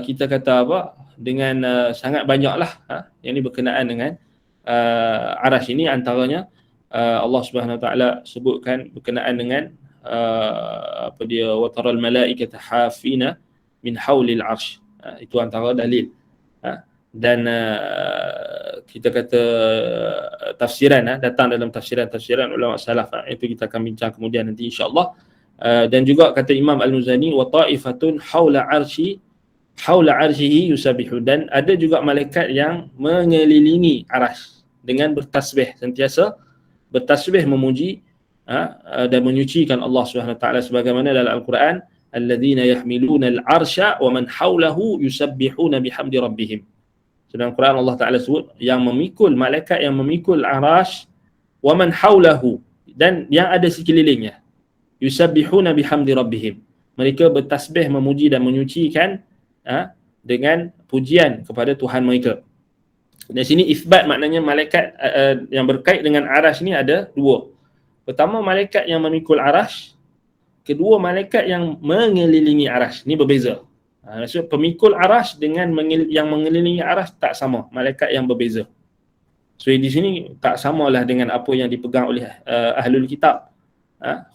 kita kata apa, dengan sangat banyaklah yang ini berkenaan dengan arasy ini. Antaranya Allah Subhanahu Wa Ta'ala sebutkan berkenaan dengan apa dia, wa taral malaikata hafina min haulil arsy. Itu antara dalil. Dan kita kata tafsiran datang dalam tafsiran ulama salaf. Itu kita akan bincang kemudian nanti insya-Allah. Dan juga kata Imam Al-Muzani, wa ta'ifatun haula arsyihi yusabihu, dan ada juga malaikat yang mengelilingi arasy dengan bertasbih, sentiasa bertasbih memuji dan menyucikan Allah Subhanahu Wa Taala, sebagaimana dalam Al-Quran, alladzina yahmiluna al-arsya wa man hawlahu yusabbihuna bihamdi rabbihim. Dalam Al-Quran Allah Taala sebut yang memikul, malaikat yang memikul arasy, wa man hawlahu, dan yang ada sekelilingnya, yusabbihuna bihamdi rabbihim, mereka bertasbih memuji dan menyucikan dengan pujian kepada Tuhan mereka. Di sini isbat, maknanya malaikat yang berkait dengan arasy ni ada dua. Pertama, malaikat yang memikul arasy. Kedua, malaikat yang mengelilingi arasy. Ini berbeza. Maksud pemikul arasy dengan yang mengelilingi arasy tak sama. Malaikat yang berbeza. So di sini tak samalah dengan apa yang dipegang oleh ahlul kitab.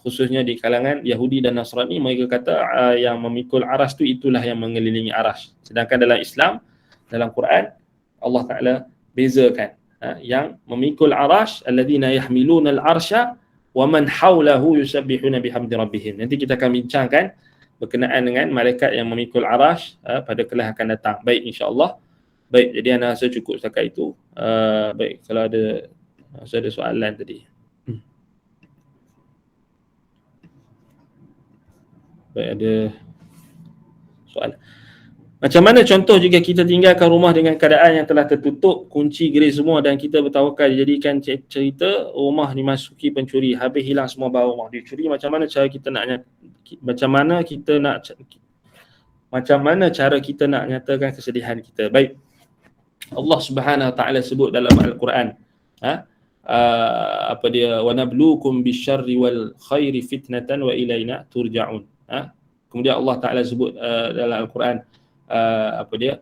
Khususnya di kalangan Yahudi dan Nasrani, mereka kata yang memikul arasy tu itulah yang mengelilingi arasy. Sedangkan dalam Islam, dalam Quran, Allah Ta'ala bezakan. Yang memikul arasy, alladzina yahmiluna al-arsya wa man hawlahu yusabbihuna bihamdi rabbihim. Nanti kita akan bincangkan berkenaan dengan malaikat yang memikul arasy pada kelas akan datang. Baik, insya-Allah. Baik, jadi ana rasa cukup setakat itu. Baik, kalau ada soalan tadi. Baik, ada soalan. Macam mana contoh jika kita tinggalkan rumah dengan keadaan yang telah tertutup, kunci gerai semua, dan kita bertawakal dijadikan cerita rumah dimasuki pencuri, habis hilang semua barang rumah dicuri. Macam mana cara kita nak nyatakan kesedihan kita? Baik. Allah Subhanahu Wa Taala sebut dalam Al-Quran, apa dia, wa nabluukum bisyarri wal khairi fitnatan wa ilaina turja'un. Kemudian Allah Taala sebut dalam Al-Quran, apa dia,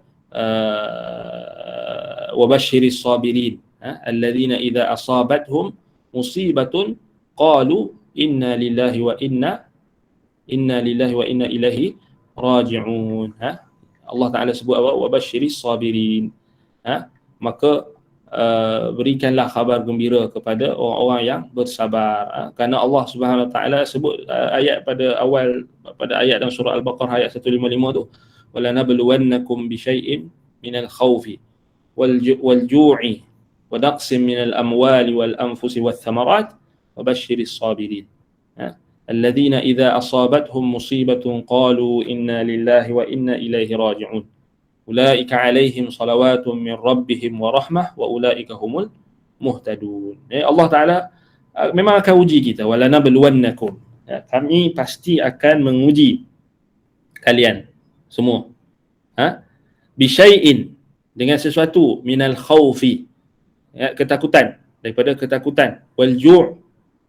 wa basyiris sabirin alladzina idza asabathum musibatun qalu inna lillahi wa inna ilaihi raji'un. Allah Taala sebut apa? Wa basyiris sabirin. Maka berikanlah khabar gembira kepada orang-orang yang bersabar. Kerana Allah Subhanahu Wa Taala sebut ayat pada ayat dalam surah Al-Baqarah ayat 155 tu, wala nabluwannakum bisyai'in minal khawfi wal ju'i wa naqsin minal amwali wal anfusi wath thamarat wa basyiris sabirin. Alladhina idza asabathum musibatun qalu inna lillahi wa inna ilaihi raji'un. Ulaika alaihim salawatun min rabbihim wa rahmah wa ulaika humul muhtadun. Allah Taala memang akan uji kita, wala nabluwannakum. Kami pasti akan menguji kalian semua. Bisyai'in, dengan sesuatu, minal khawfi, ketakutan, daripada ketakutan, wal ju',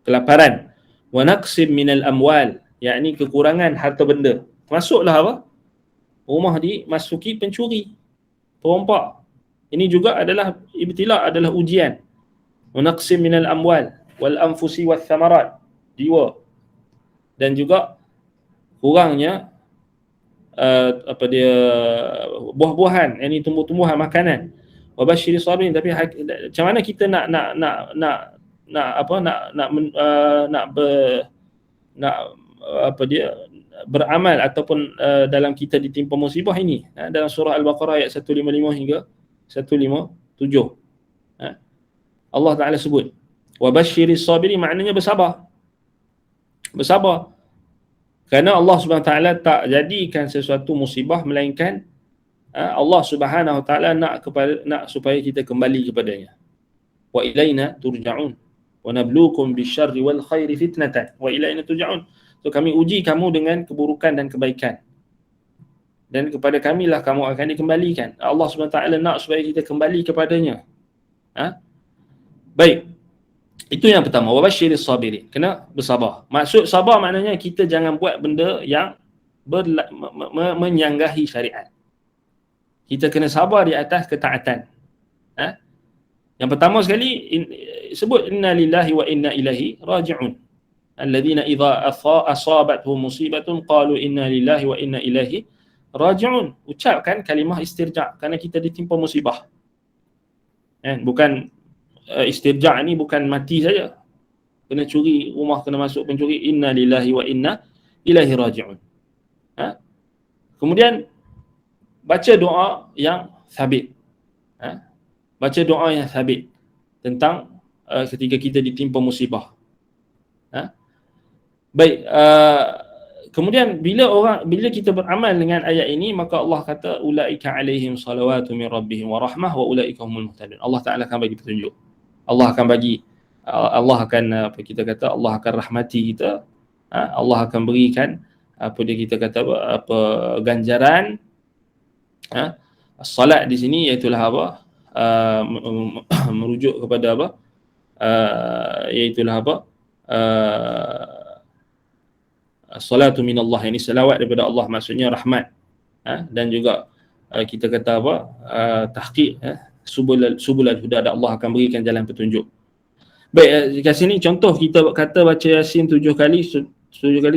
kelaparan, wa naqsim minal amwal, yakni kekurangan harta benda. Termasuklah apa? Rumah dimasuki pencuri, perompak. Ini juga adalah ibtila, adalah ujian. Munaqsim minal amwal wal anfusi wath thamarat, jiwa, dan juga kurangnya buah-buahan, yakni tumbuh-tumbuhan, makanan. Wa basyiri sabirin, tapi macam mana kita beramal ataupun dalam kita ditimpa musibah ini, dalam surah Al-Baqarah ayat 155 hingga 157, Allah Ta'ala sebut wa basyiris sabirin, maknanya bersabar. Kerana Allah Subhanahu Wa Ta'ala tak jadikan sesuatu musibah melainkan Allah Subhanahu Wa Ta'ala nak supaya kita kembali kepadanya. Wa ilaina turja'un wa nabluukum bisyarri wal khairi fitnatan wa ilaina turja'un. So kami uji kamu dengan keburukan dan kebaikan, dan kepada kamilah kamu akan dikembalikan. Allah Subhanahu Wa Ta'ala nak supaya kita kembali kepadanya. Baik. Itu yang pertama, wabasyiris sabirin, kena bersabar. Maksud sabar maknanya kita jangan buat benda yang menyanggahi syariat. Kita kena sabar di atas ketaatan. Yang pertama sekali sebut inna lillahi wa inna ilaihi raji'un. Alladhina idza asabatuhum musibatun qalu inna lillahi wa inna ilaihi raji'un. Ucapkan kalimah istirja' kerana kita ditimpa musibah. Bukan istirja' ni bukan mati saja, kena curi rumah, kena masuk pencuri, inna lillahi wa inna ilaihi raji'un. Kemudian baca doa yang sabit. Baca doa yang sabit tentang ketika kita ditimpa musibah. Baik, kemudian bila kita beramal dengan ayat ini, maka Allah kata ulaika alaihim salawatu min rabbihim wa rahmah wa ulaika humul muhtadun. Allah Ta'ala akan bagi petunjuk. Allah akan Allah akan rahmati kita. Allah akan berikan ganjaran. Salat di sini iaitulah merujuk kepada salatu minallah, ini selawat daripada Allah, maksudnya rahmat. Dan juga kita kata tahqiq, subulal huda, Allah akan berikan jalan petunjuk. Baik, kat sini contoh kita kata baca Yasin 7 kali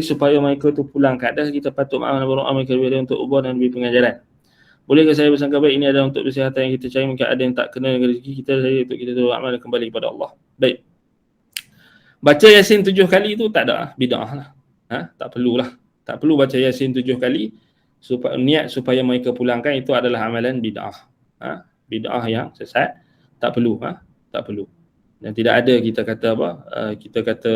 supaya mereka tu pulang. Kadang kita patut berdoa mereka untuk ubah dan beri pengajaran. Bolehkah saya bersangka baik ini adalah untuk kesihatan yang kita cari? Mungkin ada yang tak kena dengan rezeki kita, untuk kita tu amal kembali kepada Allah. Baik, baca Yasin 7 kali itu tak ada bid'ah lah. Tak perlulah. Tak perlu baca Yasin 7 kali niat supaya mereka pulangkan, itu adalah amalan bid'ah. Bid'ah yang sesat, tak perlu. Tak perlu. Dan tidak ada kita kata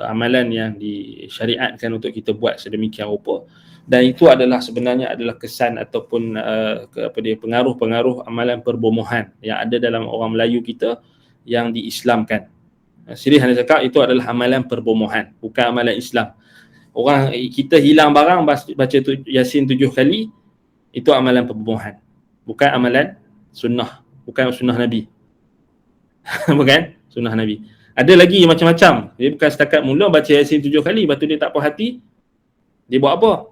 amalan yang disyariatkan untuk kita buat sedemikian rupa. Dan itu adalah sebenarnya adalah kesan ataupun pengaruh-pengaruh amalan perbomohan yang ada dalam orang Melayu kita yang diislamkan. Sirih Anda cakap itu adalah amalan perbomohan, bukan amalan Islam. Orang kita hilang barang baca Yasin 7 kali, itu amalan perbomohan, bukan amalan sunnah, bukan sunnah Nabi. Bukan sunnah Nabi. Ada lagi macam-macam. Dia bukan setakat mula baca Yasin 7 kali, lepas tu dia tak puas hati, dia buat apa?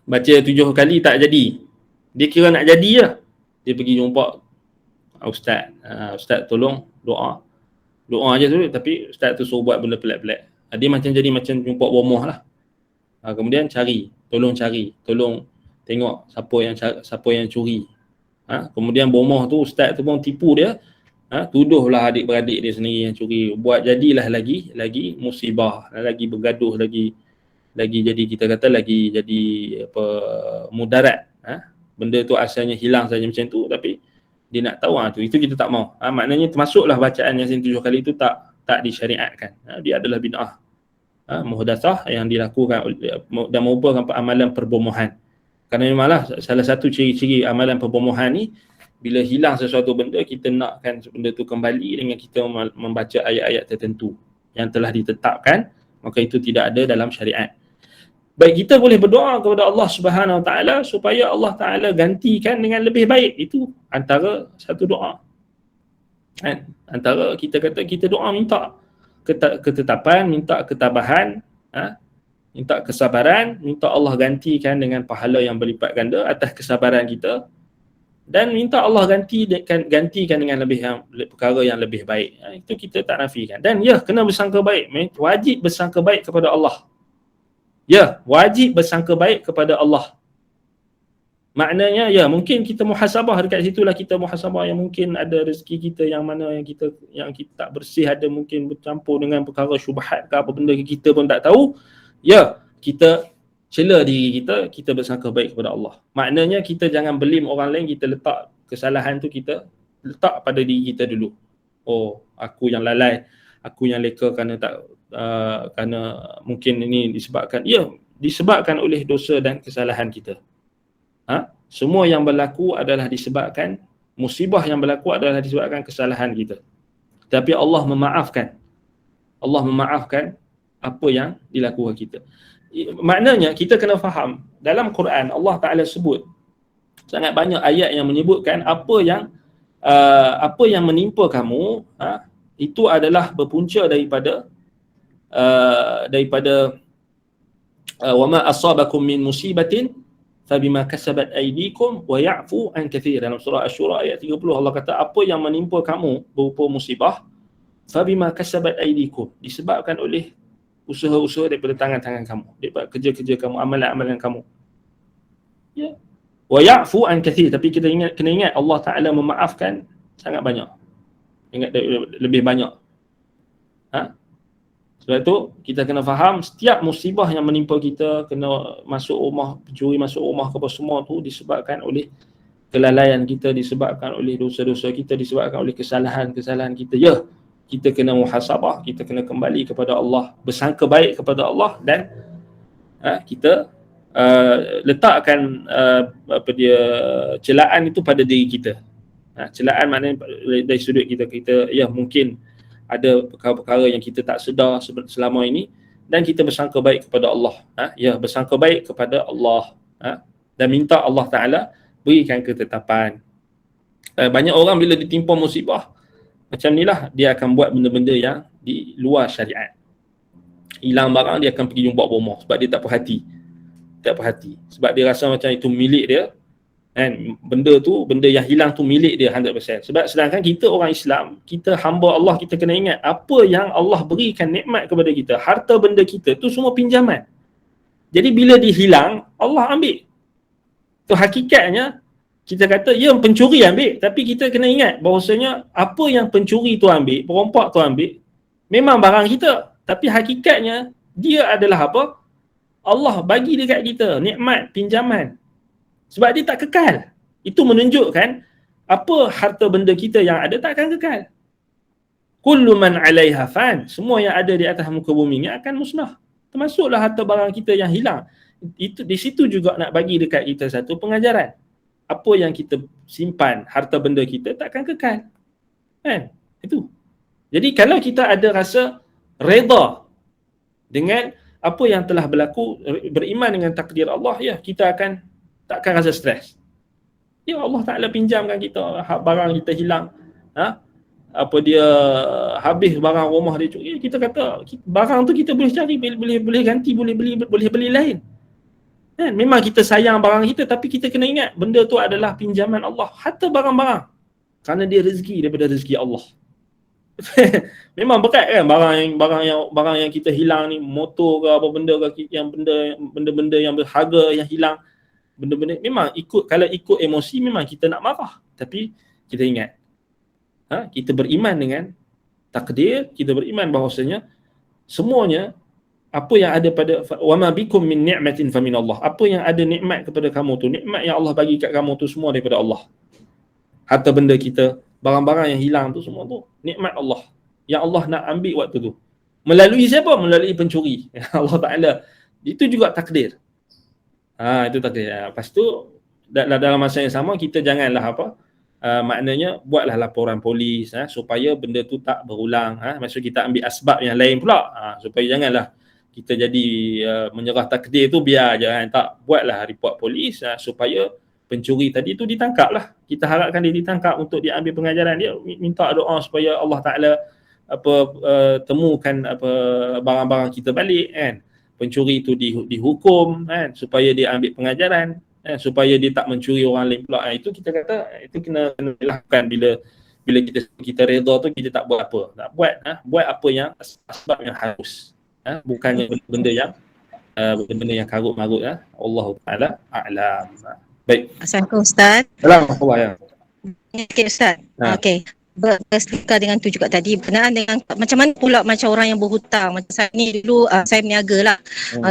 Baca 7 kali tak jadi, dia kira nak jadi lah, dia pergi jumpa ustaz. Ustaz tolong doa je tu, tapi ustaz tu suruh buat benda pelik-pelik. Dia jadi macam jumpa bomoh lah. Kemudian tolong tengok siapa yang curi. Kemudian bomoh tu, ustaz tu pun tipu dia, tuduhlah adik-beradik dia sendiri yang curi, buat jadilah lagi musibah, lagi bergaduh, lagi jadi kita kata lagi jadi mudarat. Benda tu asalnya hilang saja macam tu, tapi dia nak tahu itu kita tak mau. Maknanya termasuklah bacaan Yasin 7 kali itu tak disyariatkan. Dia adalah bid'ah muhdatsah yang dilakukan dan merupakan amalan perbomohan. Kerana memanglah salah satu ciri-ciri amalan perbomohan ni, bila hilang sesuatu benda, kita nakkan benda tu kembali dengan kita membaca ayat-ayat tertentu yang telah ditetapkan, maka itu tidak ada dalam syariat. Baik, kita boleh berdoa kepada Allah Subhanahu Wa Taala supaya Allah Taala gantikan dengan lebih baik. Itu antara satu doa. Antara kita kata kita doa minta ketetapan, minta ketabahan, minta kesabaran, minta Allah gantikan dengan pahala yang berlipat ganda atas kesabaran kita, dan minta Allah gantikan dengan perkara yang lebih baik. Itu kita tak nafikan. Dan ya, kena bersangka baik, wajib bersangka baik kepada Allah. Ya, wajib bersangka baik kepada Allah. Maknanya ya, mungkin kita muhasabah dekat situlah, kita muhasabah yang mungkin ada rezeki kita yang mana yang kita tak bersih, ada mungkin bercampur dengan perkara syubhat ke apa benda kita pun tak tahu. Ya, kita cela diri kita bersangka baik kepada Allah. Maknanya kita jangan belim orang lain, kita letak kesalahan tu, kita letak pada diri kita dulu. Oh, aku yang lalai, aku yang leka kerana kerana mungkin ini disebabkan oleh dosa dan kesalahan kita. Semua yang berlaku adalah disebabkan, musibah yang berlaku adalah disebabkan kesalahan kita. Tapi Allah memaafkan apa yang dilakukan kita. Maknanya kita kena faham, dalam Quran Allah Ta'ala sebut sangat banyak ayat yang menyebutkan apa yang menimpa kamu, itu adalah berpunca daripada wa ma asabakum min musibatin fabima kasabat aydikum wa ya'fu an katsir. Dalam surah Asy-Syura ayat 30 Allah kata apa yang menimpa kamu berupa musibah, fabima kasabat aydikum, disebabkan oleh usaha-usaha daripada tangan-tangan kamu, daripada kerja-kerja kamu, amalan-amalan kamu. Ya. Wa ya'fu an katsir, tapi kita kena ingat Allah Taala memaafkan sangat banyak. Ingat lebih banyak. Sebab tu kita kena faham setiap musibah yang menimpa kita, kena masuk rumah, pencuri masuk rumah ke apa semua tu disebabkan oleh kelalaian kita, disebabkan oleh dosa-dosa kita, disebabkan oleh kesalahan-kesalahan kita. Ya, kita kena muhasabah, kita kena kembali kepada Allah, bersangka baik kepada Allah, dan kita letakkan celaan itu pada diri kita. Celaan maknanya dari sudut kita ya mungkin ada perkara-perkara yang kita tak sedar selama ini, dan kita bersangka baik kepada Allah. Ya, bersangka baik kepada Allah, dan minta Allah Ta'ala berikan ketetapan. Banyak orang bila ditimpa musibah macam ni lah, dia akan buat benda-benda yang di luar syariat. Hilang barang, dia akan pergi jumpa bomoh sebab dia tak perhati. Sebab dia rasa macam itu milik dia, kan? Benda yang hilang tu milik dia 100%. Sebab sedangkan kita orang Islam, kita hamba Allah, kita kena ingat apa yang Allah berikan nikmat kepada kita, harta benda kita tu semua pinjaman. Jadi bila dia hilang, Allah ambil. Tu hakikatnya. Kita kata ya pencuri ambil, tapi kita kena ingat bahawasanya apa yang pencuri tu ambil, perompak tu ambil, memang barang kita, tapi hakikatnya dia adalah apa? Allah bagi dekat kita nikmat, pinjaman. Sebab dia tak kekal. Itu menunjukkan apa harta benda kita yang ada takkan kekal. Kullu man 'alaiha fan, semua yang ada di atas muka bumi ni akan musnah. Termasuklah harta barang kita yang hilang. Itu di situ juga nak bagi dekat kita satu pengajaran. Apa yang kita simpan, harta benda kita takkan kekal. Kan? Itu. Jadi kalau kita ada rasa redha dengan apa yang telah berlaku, beriman dengan takdir Allah, ya kita takkan rasa stres. Ya Allah Ta'ala pinjamkan kita, barang kita hilang. Apa dia habis barang rumah dia curi, kita kata barang tu kita boleh cari, boleh ganti, boleh beli lain. Kan? Memang kita sayang barang kita, tapi kita kena ingat benda tu adalah pinjaman Allah. Hatta barang-barang, kerana dia rezeki daripada rezeki Allah. Memang berat kan barang yang kita hilang ni, motor ke apa benda ke, yang benda-benda yang berharga yang hilang, benda-benda memang kalau ikut emosi memang kita nak marah, tapi kita ingat kita beriman dengan takdir, kita beriman bahawasanya semuanya apa yang ada pada wama bikum min ni'matin fa min Allah, apa yang ada nikmat kepada kamu tu, nikmat yang Allah bagi kat kamu tu semua daripada Allah. Harta benda kita, barang-barang yang hilang tu semua tu nikmat Allah yang Allah nak ambil waktu tu. Melalui siapa? Melalui pencuri. Allah Ta'ala. Itu juga takdir. Itu takdir. Lepas tu dalam masa yang sama kita janganlah maknanya buatlah laporan polis supaya benda tu tak berulang. Maksud kita ambil asbab yang lain pula. Supaya janganlah kita jadi menyerah takdir tu, biar jangan tak buatlah report polis supaya pencuri tadi tu ditangkap lah. Kita harapkan dia ditangkap untuk diambil pengajaran dia, minta doa supaya Allah Ta'ala temukan barang-barang kita balik, kan. pencuri itu dihukum kan, supaya dia ambil pengajaran, supaya dia tak mencuri orang lain pula. Itu kita kata itu kena dilakukan bila kita redha tu, kita tak buat apa, tak buat buat apa yang sebab yang harus, bukannya benda-benda yang karut-marut. Allahu taala a'lam. Baik. Assalamualaikum Ustaz. Alhamdulillah ya. Okey Ustaz. Okey. Berselisih dengan tu juga tadi berkenaan dengan macam mana pula macam orang yang berhutang. Macam saya ni dulu saya berniaga lah,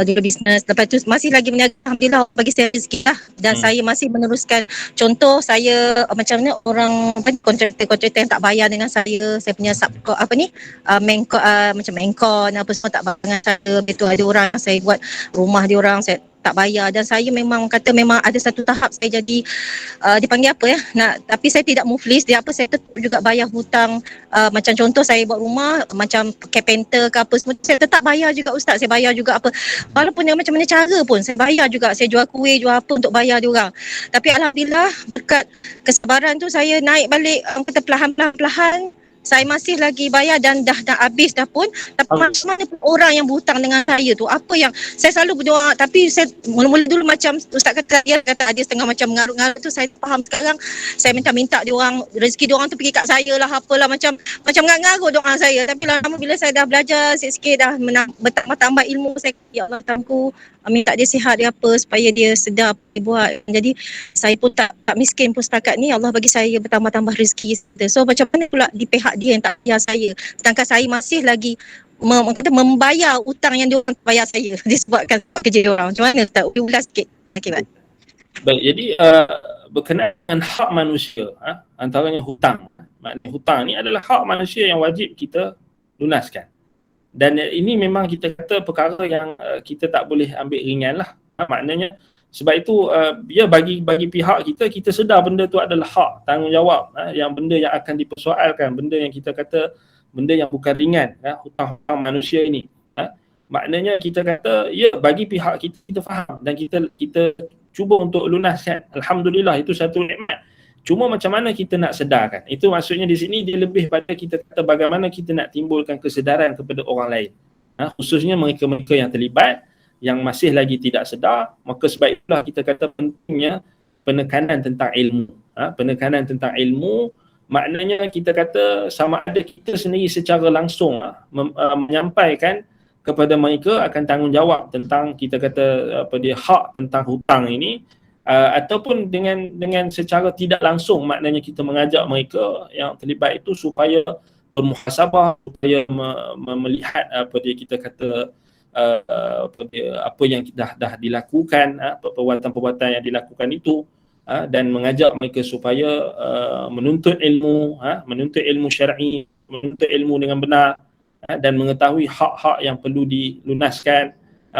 dulu bisnes, lepas tu masih lagi berniaga, alhamdulillah bagi saya rezeki lah, dan saya masih meneruskan. Contoh saya macam mana orang kontraktor yang tak bayar dengan saya punya macam mengkon apa semua tak bayar dengan saya. Betul, ada orang saya buat rumah dia orang, saya tak bayar, dan saya memang kata memang ada satu tahap saya jadi dipanggil apa ya, tapi saya tidak muflis, dia apa saya tetap juga bayar hutang. Macam contoh saya buat rumah macam carpenter ke apa semua, saya tetap bayar juga Ustaz, saya bayar juga apa, walaupun yang macam mana cara pun saya bayar juga, saya jual kuih, jual apa untuk bayar dia orang. Tapi alhamdulillah berkat kesabaran tu saya naik balik, kata perlahan-lahan saya masih lagi bayar, dan dah habis dah pun. Tapi mana pun orang yang berhutang dengan saya tu, apa yang saya selalu berdoa, tapi saya mula-mula dulu macam Ustaz kata, dia kata dia setengah macam mengarut-ngarut tu, saya faham. Sekarang saya minta dia orang, rezeki dia orang tu pergi kat saya lah, apalah, macam mengarut doa saya. Tapi lama bila saya dah belajar sikit-sikit, dah bertambah ilmu, saya ya Allah Tuhanku, minta dia sihat, dia apa, supaya dia sedar buat. Jadi saya pun tak miskin pun setakat ni, Allah bagi saya bertambah-tambah rezeki. So macam mana pula di pihak dia yang tak bayar saya, sedangkan saya masih lagi membayar hutang yang dia orang bayar saya disebabkan kerja dia orang. Macam mana Ustaz? Ulas sikit. Okey, baik. Jadi berkenaan dengan hak manusia, antaranya hutang. Maknanya hutang ni adalah hak manusia yang wajib kita lunaskan. Dan ini memang kita kata perkara yang kita tak boleh ambil ringan lah. Maknanya sebab itu ya bagi pihak kita sedar benda tu adalah hak, tanggungjawab, yang benda yang akan dipersoalkan, benda yang kita kata benda yang bukan ringan, hutang manusia ini. Maknanya kita kata ya bagi pihak kita faham dan kita cuba untuk lunaskan. Alhamdulillah, itu satu nikmat. Cuma macam mana kita nak sedarkan? Itu maksudnya di sini dia lebih pada kita kata bagaimana kita nak timbulkan kesedaran kepada orang lain. Khususnya mereka-mereka yang terlibat, yang masih lagi tidak sedar. Maka sebab itulah kita kata pentingnya penekanan tentang ilmu. Penekanan tentang ilmu maknanya kita kata sama ada kita sendiri secara langsung menyampaikan kepada mereka akan tanggungjawab tentang kita kata hak tentang hutang ini, ataupun dengan secara tidak langsung, maknanya kita mengajak mereka yang terlibat itu supaya bermuhasabah, supaya melihat kita kata apa yang dah dilakukan, perbuatan-perbuatan yang dilakukan itu, dan mengajak mereka supaya menuntut ilmu syar'i, menuntut ilmu dengan benar, dan mengetahui hak-hak yang perlu dilunaskan.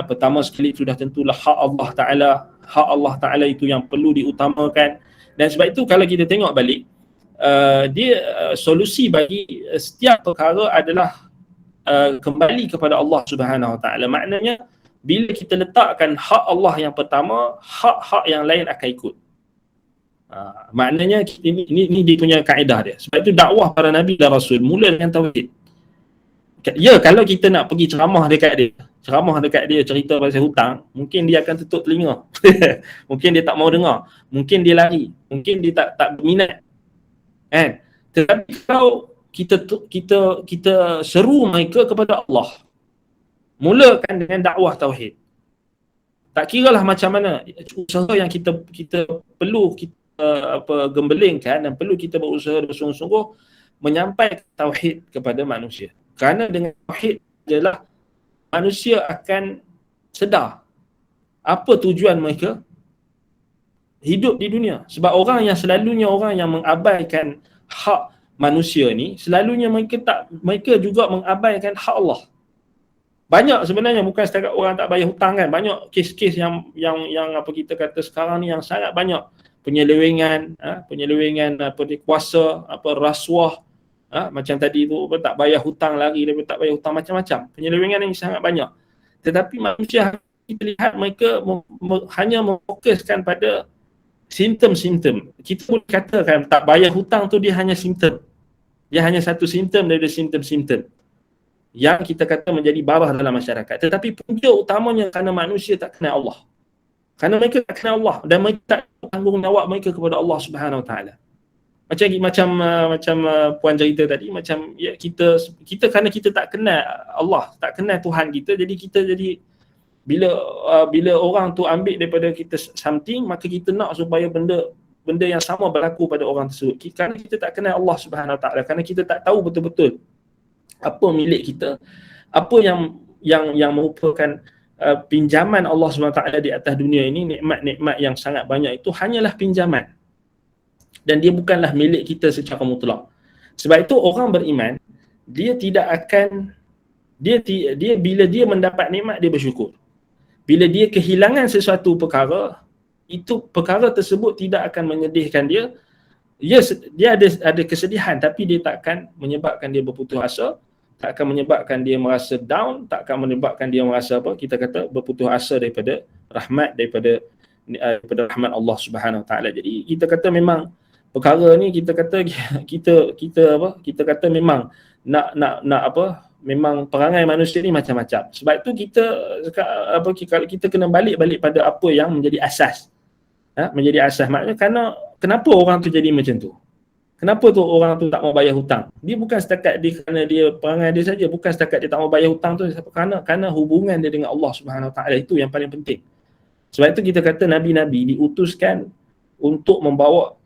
Pertama sekali sudah tentulah hak Allah Ta'ala. Hak Allah Ta'ala itu yang perlu diutamakan. Dan sebab itu kalau kita tengok balik, dia solusi bagi setiap perkara adalah kembali kepada Allah Subhanahu Wa Ta'ala. Maknanya bila kita letakkan hak Allah yang pertama, hak-hak yang lain akan ikut. Maknanya ini dia punya kaedah dia. Sebab itu dakwah para Nabi dan Rasul mula dengan tauhid. Ya, kalau kita nak pergi ceramah dekat dia cerita pasal hutang, mungkin dia akan tutup telinga. Mungkin dia tak mau dengar, mungkin dia lari, mungkin dia tak berminat. Kan? Tetapi kalau kita seru mereka kepada Allah, mulakan dengan dakwah tauhid. Tak kiralah macam mana usaha yang kita perlu gembelingkan dan perlu kita berusaha bersungguh-sungguh menyampaikan tauhid kepada manusia. Kerana dengan tauhid adalah manusia akan sedar apa tujuan mereka hidup di dunia. Sebab orang yang mengabaikan hak manusia ni, selalunya mereka juga mengabaikan hak Allah. Banyak sebenarnya, bukan setakat orang tak bayar hutang kan, banyak kes-kes yang apa kita kata sekarang ni yang sangat banyak penyelewengan kuasa, rasuah, macam tadi tu tak bayar hutang, lari daripada tak bayar hutang, macam-macam penyelewengan yang sangat banyak. Tetapi manusia kita lihat mereka hanya memfokuskan pada simptom-simptom. Kita boleh katakan tak bayar hutang tu dia hanya simptom. Dia hanya satu simptom daripada simptom-simptom. yang kita kata menjadi barah dalam masyarakat. Tetapi punca utamanya kerana manusia tak kenal Allah. Kerana mereka tak kenal Allah dan mereka tak tanggungjawab mereka kepada Allah Subhanahu Wa Taala. Macam puan cerita tadi, macam ya, kita kerana kita tak kenal Allah, tak kenal Tuhan kita, jadi kita jadi bila orang tu ambil daripada kita something, maka kita nak supaya benda yang sama berlaku pada orang tersebut. Kerana kita tak kenal Allah Subhanahu Wa Taala, kerana kita tak tahu betul-betul apa milik kita, apa yang merupakan pinjaman Allah Subhanahu Wa Taala di atas dunia ini, nikmat-nikmat yang sangat banyak itu hanyalah pinjaman. Dan dia bukanlah milik kita secara mutlak. Sebab itu orang beriman, dia tidak akan dia bila dia mendapat nikmat, dia bersyukur. Bila dia kehilangan sesuatu perkara, itu perkara tersebut tidak akan menyedihkan dia. Dia ada kesedihan, tapi dia tak akan menyebabkan dia berputus asa, tak akan menyebabkan dia merasa down, tak akan menyebabkan dia merasa kita kata berputus asa daripada rahmat, daripada rahmat Allah Subhanahu Wa Taala. Jadi kita kata memang perkara ni kita kata memang memang perangai manusia ni macam-macam. Sebab itu kita kena balik pada apa yang menjadi asas. Menjadi asas. Maknanya kenapa orang tu jadi macam tu? Kenapa tu orang tu tak mau bayar hutang? Dia bukan setakat kerana dia perangai dia saja, bukan setakat dia tak mau bayar hutang tu, kerana hubungan dia dengan Allah Subhanahu Wa Taala, itu yang paling penting. Sebab itu kita kata nabi-nabi diutuskan untuk membawa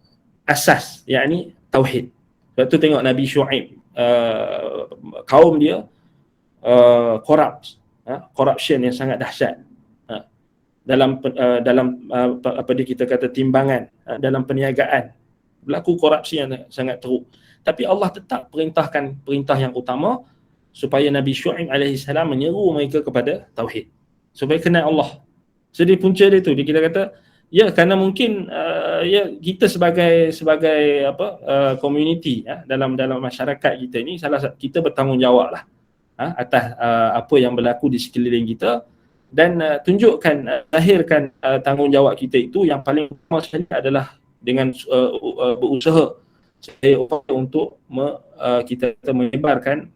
asas, yakni tauhid. Sebab tu tengok Nabi Syuaib, kaum dia corruption yang sangat dahsyat dalam apa dia kita kata timbangan, dalam perniagaan berlaku korupsi yang sangat teruk. Tapi Allah tetap perintahkan perintah yang utama supaya Nabi Syuaib alaihi salam menyeru mereka kepada tauhid, supaya kenal Allah. Jadi punca dia tu, kita kata ya, kerana mungkin ya, kita sebagai community dalam masyarakat kita ni, kita bertanggungjawab lah atas apa yang berlaku di sekeliling kita, dan tunjukkan, lahirkan tanggungjawab kita itu. Yang paling utama sekali adalah dengan berusaha untuk kita menyebarkan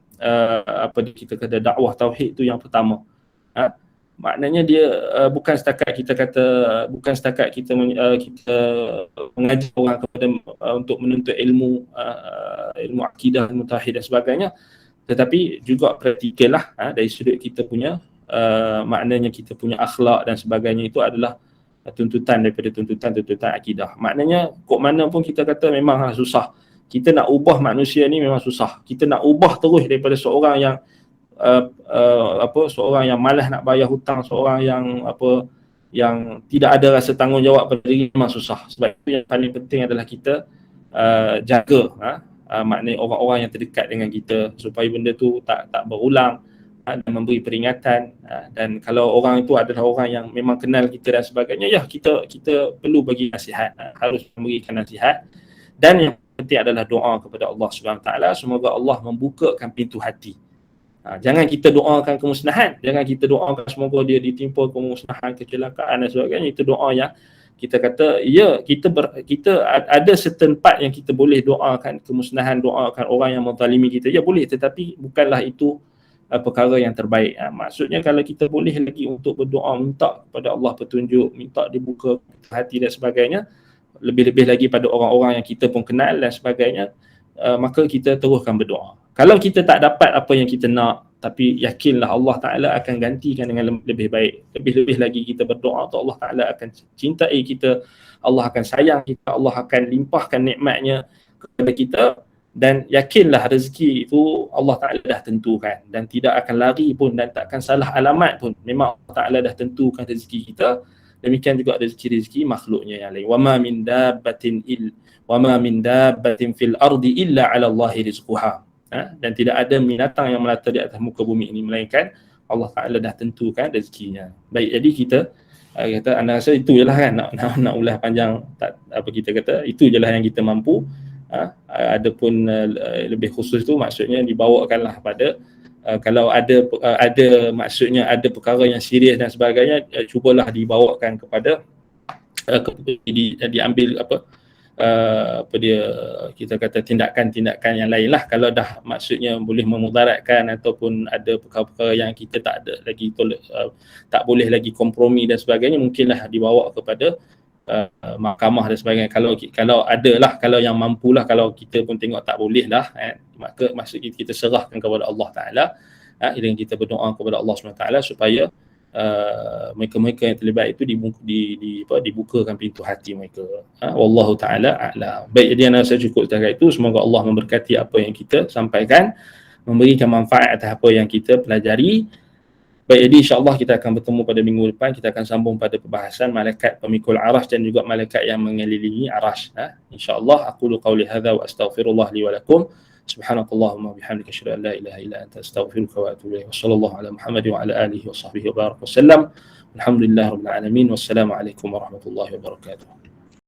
apa kita kata dakwah tauhid itu yang pertama. Maknanya dia bukan setakat kita mengajar orang kepada untuk menuntut ilmu akidah, ilmu tauhid dan sebagainya, tetapi juga praktikal lah dari sudut kita punya maknanya kita punya akhlak dan sebagainya. Itu adalah tuntutan daripada tuntutan akidah. Maknanya kok mana pun kita kata memang susah. Kita nak ubah manusia ni memang susah. Kita nak ubah terus daripada seorang yang seorang yang malas nak bayar hutang, seorang yang tidak ada rasa tanggungjawab pada diri, memang susah. Sebab itu yang paling penting adalah kita jaga maknanya orang-orang yang terdekat dengan kita, supaya benda tu tak berulang, dan memberi peringatan. Dan kalau orang itu adalah orang yang memang kenal kita dan sebagainya, ya kita perlu bagi nasihat, harus memberikan nasihat. Dan yang penting adalah doa kepada Allah Subhanahu Taala, semoga Allah membukakan pintu hati. Jangan kita doakan kemusnahan, jangan kita doakan semoga dia ditimpa kemusnahan, kecelakaan dan sebagainya. Itu doa yang kita kata ya, kita ada certain part yang kita boleh doakan kemusnahan, doakan orang yang menzalimi kita, ya boleh, tetapi bukanlah itu perkara yang terbaik. Maksudnya kalau kita boleh lagi untuk berdoa, minta kepada Allah petunjuk, minta dibuka hati dan sebagainya, lebih-lebih lagi pada orang-orang yang kita pun kenal dan sebagainya, maka kita teruskan berdoa. Kalau kita tak dapat apa yang kita nak, tapi yakinlah Allah Ta'ala akan gantikan dengan lebih baik. Lebih-lebih lagi kita berdoa untuk Allah Ta'ala akan cintai kita, Allah akan sayang kita, Allah akan limpahkan nikmatnya kepada kita. Dan yakinlah rezeki itu Allah Ta'ala dah tentukan, dan tidak akan lari pun dan tak akan salah alamat pun. Memang Allah Ta'ala dah tentukan rezeki kita. Demikian juga rezeki-rezeki makhluknya yang lain. Wa ma min dabbatin fil ardi illa 'ala Allahi rizquha. Dan tidak ada binatang yang melata di atas muka bumi ini melainkan Allah Ta'ala dah tentukan rezekinya. Baik, jadi kita kata, anda rasa itu je lah kan, nak ulas panjang, tak apa kita kata, itu je lah yang kita mampu. Adapun lebih khusus tu maksudnya dibawakanlah pada kalau ada maksudnya ada perkara yang serius dan sebagainya, cubalah dibawakan kepada diambil apa dia, kita kata tindakan-tindakan yang lain lah. Kalau dah maksudnya boleh memudaratkan ataupun ada perkara-perkara yang kita tak ada lagi tak boleh lagi kompromi dan sebagainya, mungkinlah dibawa kepada mahkamah dan sebagainya. Kalau ada lah, kalau yang mampulah, kalau kita pun tengok tak boleh lah, maka maksud kita serahkan kepada Allah Ta'ala, dan kita berdoa kepada Allah SWT supaya mereka-mereka yang terlibat itu dibukakan pintu hati mereka. Wallahu ta'ala a'lam. Baik, jadi saya cukup setakat itu. Semoga Allah memberkati apa yang kita sampaikan, memberikan manfaat atas apa yang kita pelajari. Baik, jadi insya-Allah kita akan bertemu pada minggu depan. Kita akan sambung pada perbahasan malaikat pemikul arash dan juga malaikat yang mengelilingi arash. Insya-Allah aqulu qawli hadza wa astaghfirullah li wa lakum. Subhanakallahumma bihamdika asyhadu an la ilaha illa anta astaghfiruka wa atubu ilaik. Wassallallahu ala Muhammad wa ala alihi wa sahbihi wa baraka wasallam. Alhamdulillahirabbil alamin. Wassalamu alaikum warahmatullahi wabarakatuh.